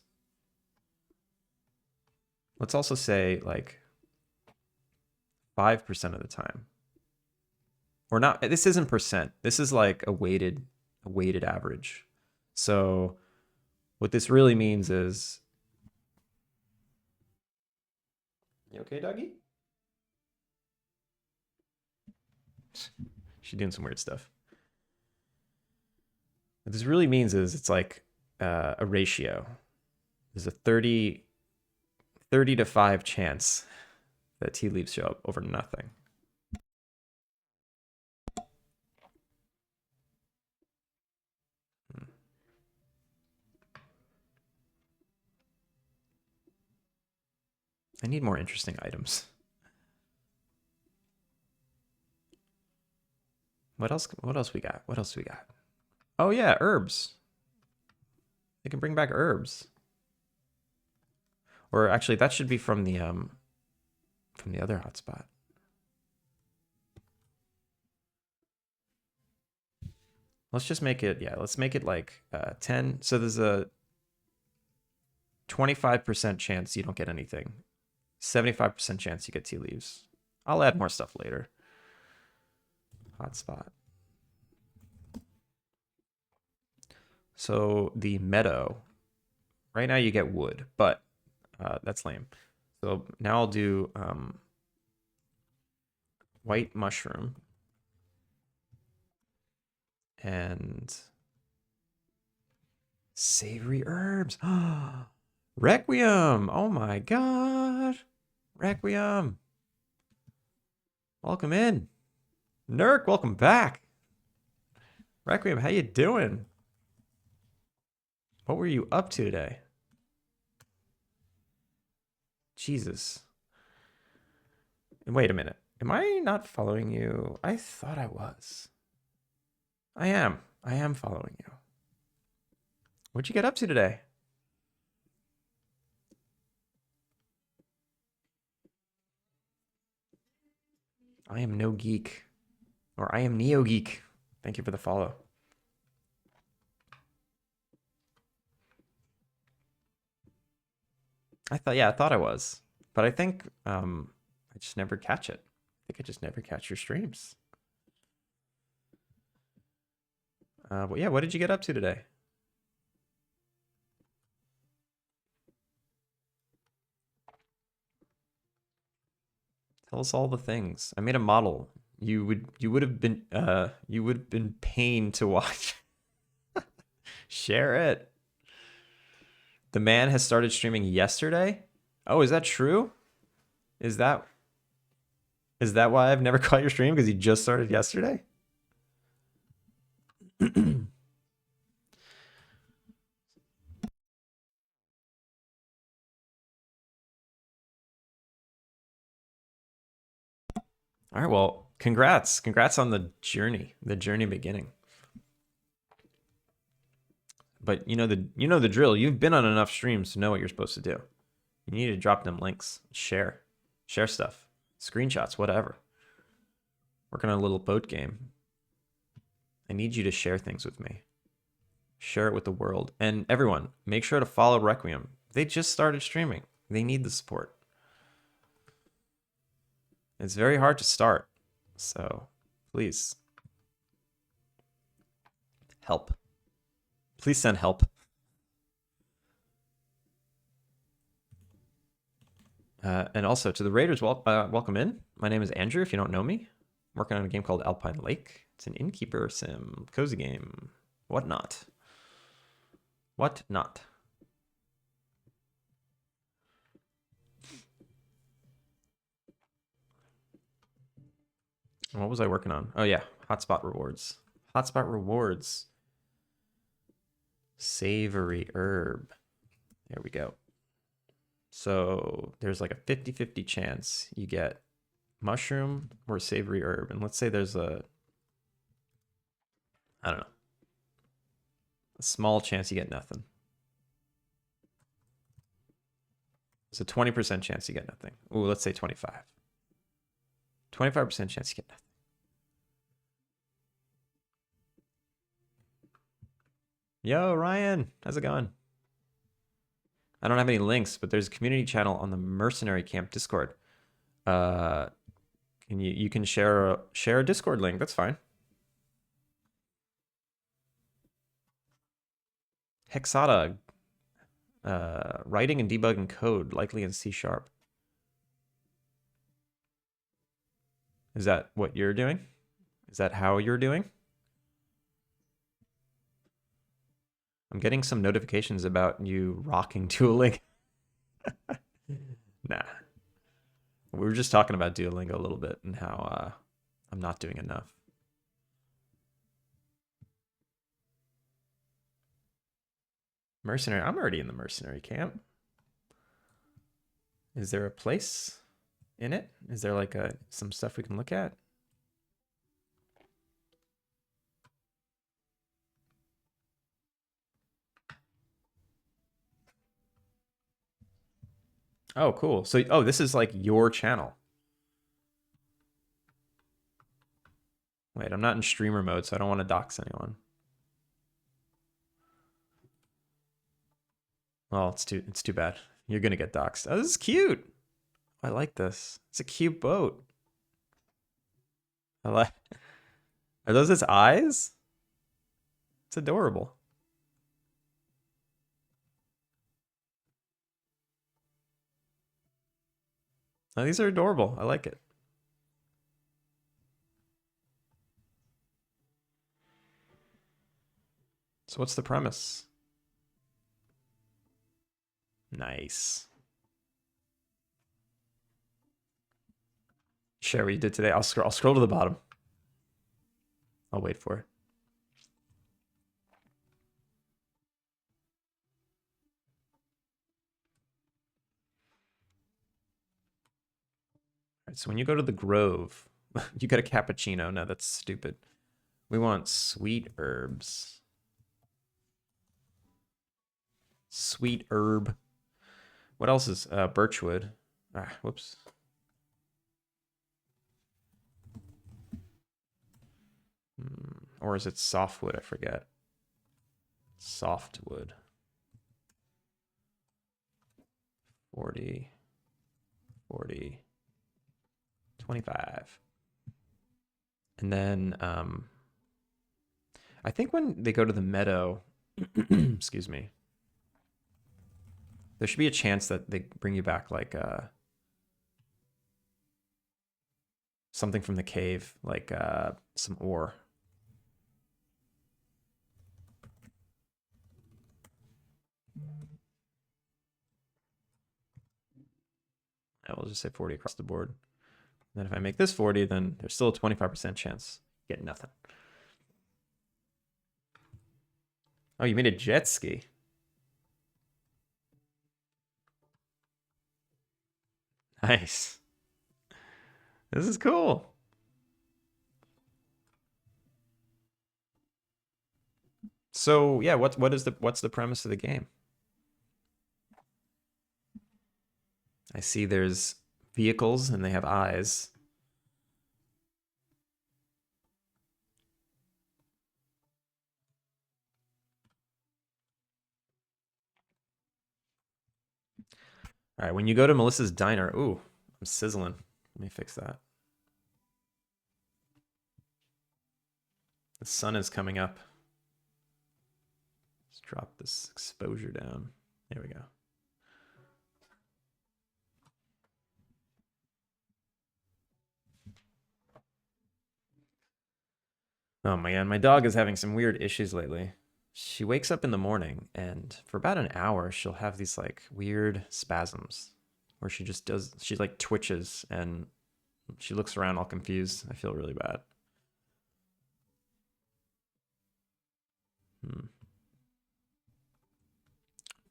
Let's also say like 5% of the time. Or not, this isn't percent. This is like a weighted average. So what this really means is, you okay, doggy? She's doing some weird stuff. What this really means is it's like a ratio. There's a 30 to 5 chance that tea leaves show up over nothing. I need more interesting items. What else we got? What else we got? Oh yeah, herbs. They can bring back herbs. Or actually that should be from the other hotspot. Let's just make it, yeah, let's make it like 10. So there's a 25% chance you don't get anything. 75% chance you get tea leaves. I'll add more stuff later. Hotspot. So the meadow. Right now you get wood, but that's lame. So now I'll do white mushroom and savory herbs. Requiem. Oh my god. Requiem. Welcome in. Nurk, welcome back. Requiem, how you doing? What were you up to today? Jesus. Wait a minute. Am I not following you? I thought I was. I am. I am following you. What'd you get up to today? I am no geek. Or I am Neo Geek. Thank you for the follow. I thought I was. But I think I just never catch it. I think I just never catch your streams. But yeah, what did you get up to today? Tell us all the things. I made a model. You would have been pained to watch. Share it. The man has started streaming yesterday. Oh, is that true? Is that why I've never caught your stream? Because he just started yesterday? All right, well, Congrats. Congrats on the journey beginning. But you know the drill. You've been on enough streams to know what you're supposed to do. You need to drop them links, share stuff, screenshots, whatever. Working on a little boat game. I need you to share things with me. Share it with the world. And everyone, make sure to follow Requiem. They just started streaming. They need the support. It's very hard to start. So please help. Please send help. And also to the Raiders, welcome in. My name is Andrew, if you don't know me. I'm working on a game called Alpine Lake. It's an Innkeeper-Sim, cozy game, whatnot. What not? What was I working on? Oh yeah, hotspot rewards. Hotspot rewards. Savory herb. There we go. So there's like a 50-50 chance you get mushroom or savory herb. And let's say there's a, I don't know, a small chance you get nothing. There's a 20% chance you get nothing. Ooh, let's say 25. 25% chance you get nothing. Yo, Ryan, how's it going? I don't have any links, but there's a community channel on the Mercenary Camp Discord. You can share a Discord link. That's fine. Hexata, writing and debugging code, likely in C#. Is that what you're doing? Is that how you're doing? I'm getting some notifications about you rocking Duolingo. Nah. We were just talking about Duolingo a little bit and how I'm not doing enough. Mercenary. I'm already in the mercenary camp. Is there a place in it? Is there like some stuff we can look at? Oh, cool. So, oh, this is like your channel. Wait, I'm not in streamer mode, so I don't want to dox anyone. Well, it's too bad. You're gonna get doxxed. Oh, this is cute. I like this. It's a cute boat. I like. Are those its eyes? It's adorable. Oh, these are adorable. I like it. So what's the premise? Nice. Share what you did today. I'll scroll to the bottom. I'll wait for it. All right, so when you go to the Grove, you get a cappuccino. No, that's stupid. We want sweet herbs. Sweet herb. What else is birchwood? Ah, whoops. Or is it softwood? I forget. Softwood. 40, 40, 25. And then I think when they go to the meadow, excuse me, there should be a chance that they bring you back like something from the cave, like some ore. I will just say 40 across the board. And then if I make this 40, then there's still a 25% chance. Get nothing. Oh, you made a jet ski. Nice. This is cool. So yeah, what's the premise of the game? I see there's vehicles and they have eyes. All right, when you go to Melissa's diner, ooh, I'm sizzling. Let me fix that. The sun is coming up. Let's drop this exposure down. There we go. Oh man, my dog is having some weird issues lately. She wakes up in the morning and for about an hour she'll have these like weird spasms where she like twitches and she looks around all confused. I feel really bad.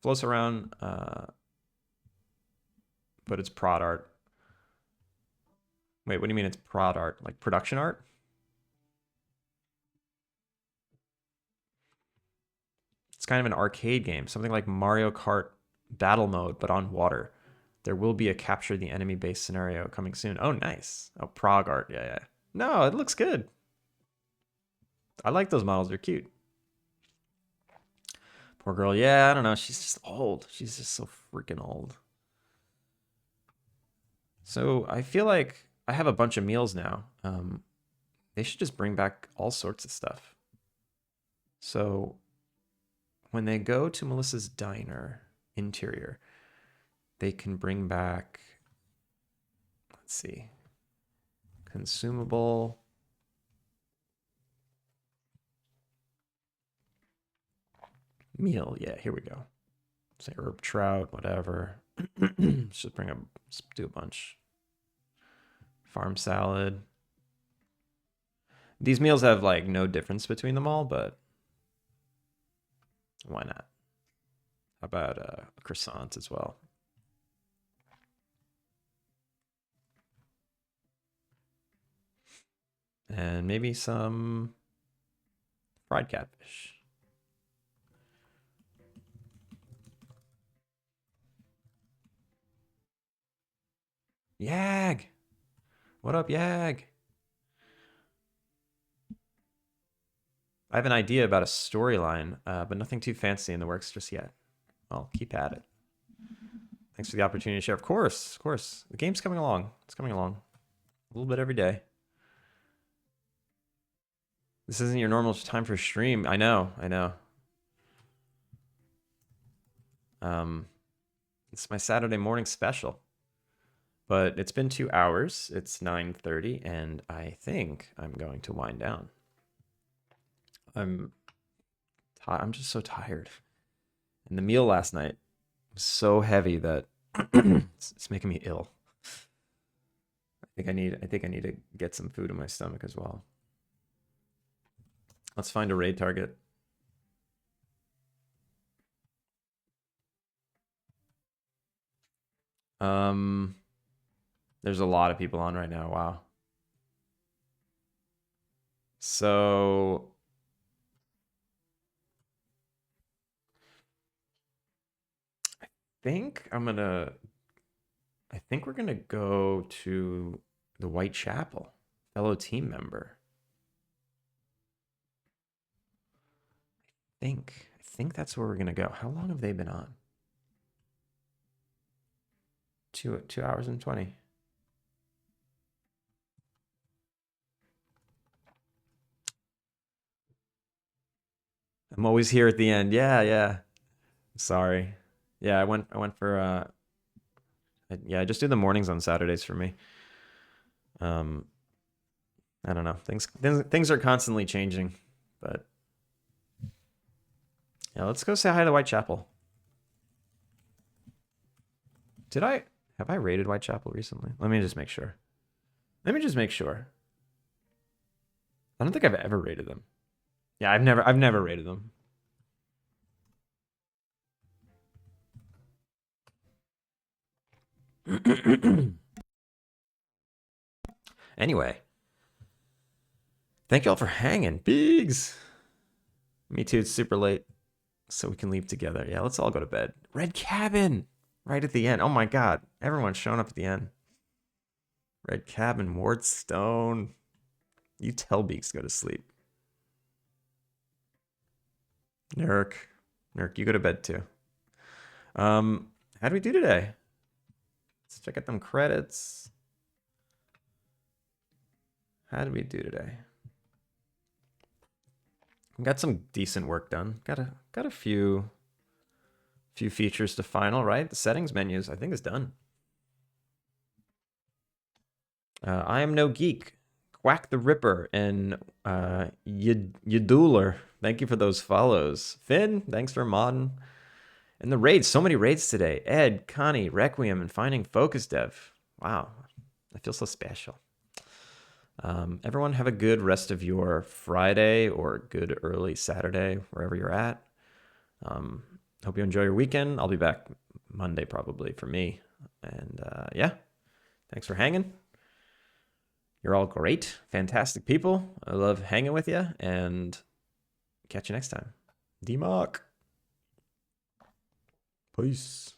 Floats around, but it's prod art. Wait, what do you mean it's prod art? Like production art? It's kind of an arcade game, something like Mario Kart battle mode, but on water. There will be a capture the enemy base scenario coming soon. Oh, nice. Oh, prog art. Yeah, yeah. No, it looks good. I like those models. They're cute. Poor girl. Yeah, I don't know. She's just old. She's just so freaking old. So I feel like I have a bunch of meals now. They should just bring back all sorts of stuff. So when they go to Melissa's diner interior, they can bring back, let's see, consumable. Meal. Yeah, here we go. Say herb trout, whatever. Let's just let's do a bunch. Farm salad. These meals have like no difference between them all, but why not? How about a croissant as well? And maybe some fried catfish. Yag! What up, Yag? I have an idea about a storyline, but nothing too fancy in the works just yet. I'll keep at it. Thanks for the opportunity to share. Of course, of course. The game's coming along. It's coming along. A little bit every day. This isn't your normal time for stream. I know, I know. It's my Saturday morning special. But it's been 2 hours. It's 9:30, and I think I'm going to wind down. I'm just so tired. And the meal last night was so heavy that it's making me ill. I think I need to get some food in my stomach as well. Let's find a raid target. There's a lot of people on right now. Wow. So I think we're gonna go to the Whitechapel, fellow team member. I think that's where we're gonna go. How long have they been on? 2 hours and 20. I'm always here at the end. Yeah, yeah. Sorry. Yeah, I went for yeah, I just do the mornings on Saturdays for me. I don't know. Things are constantly changing, but yeah, let's go say hi to Whitechapel. Have I raided Whitechapel recently? Let me just make sure. Let me just make sure. I don't think I've ever raided them. Yeah, I've never raided them. Anyway, thank y'all for hanging. Biggs. Me too. It's super late, so we can leave together. Yeah, let's all go to bed. Red Cabin, right at the end. Oh my God, everyone's showing up at the end. Red Cabin, Wardstone. You tell Beaks to go to sleep. Nurk, you go to bed too. How do we do today? Let's check out them credits. How did we do today? Got some decent work done. Got a few features to final, right? The settings menus, I think, is done. I am no geek. Quack the Ripper and Yaduler. Thank you for those follows. Finn, thanks for modding. And the raids, so many raids today. Ed, Connie, Requiem, and Finding Focus Dev. Wow, I feel so special. Everyone have a good rest of your Friday or good early Saturday, wherever you're at. Hope you enjoy your weekend. I'll be back Monday probably for me. And yeah, thanks for hanging. You're all great, fantastic people. I love hanging with you, and catch you next time. D-Mark. Peace.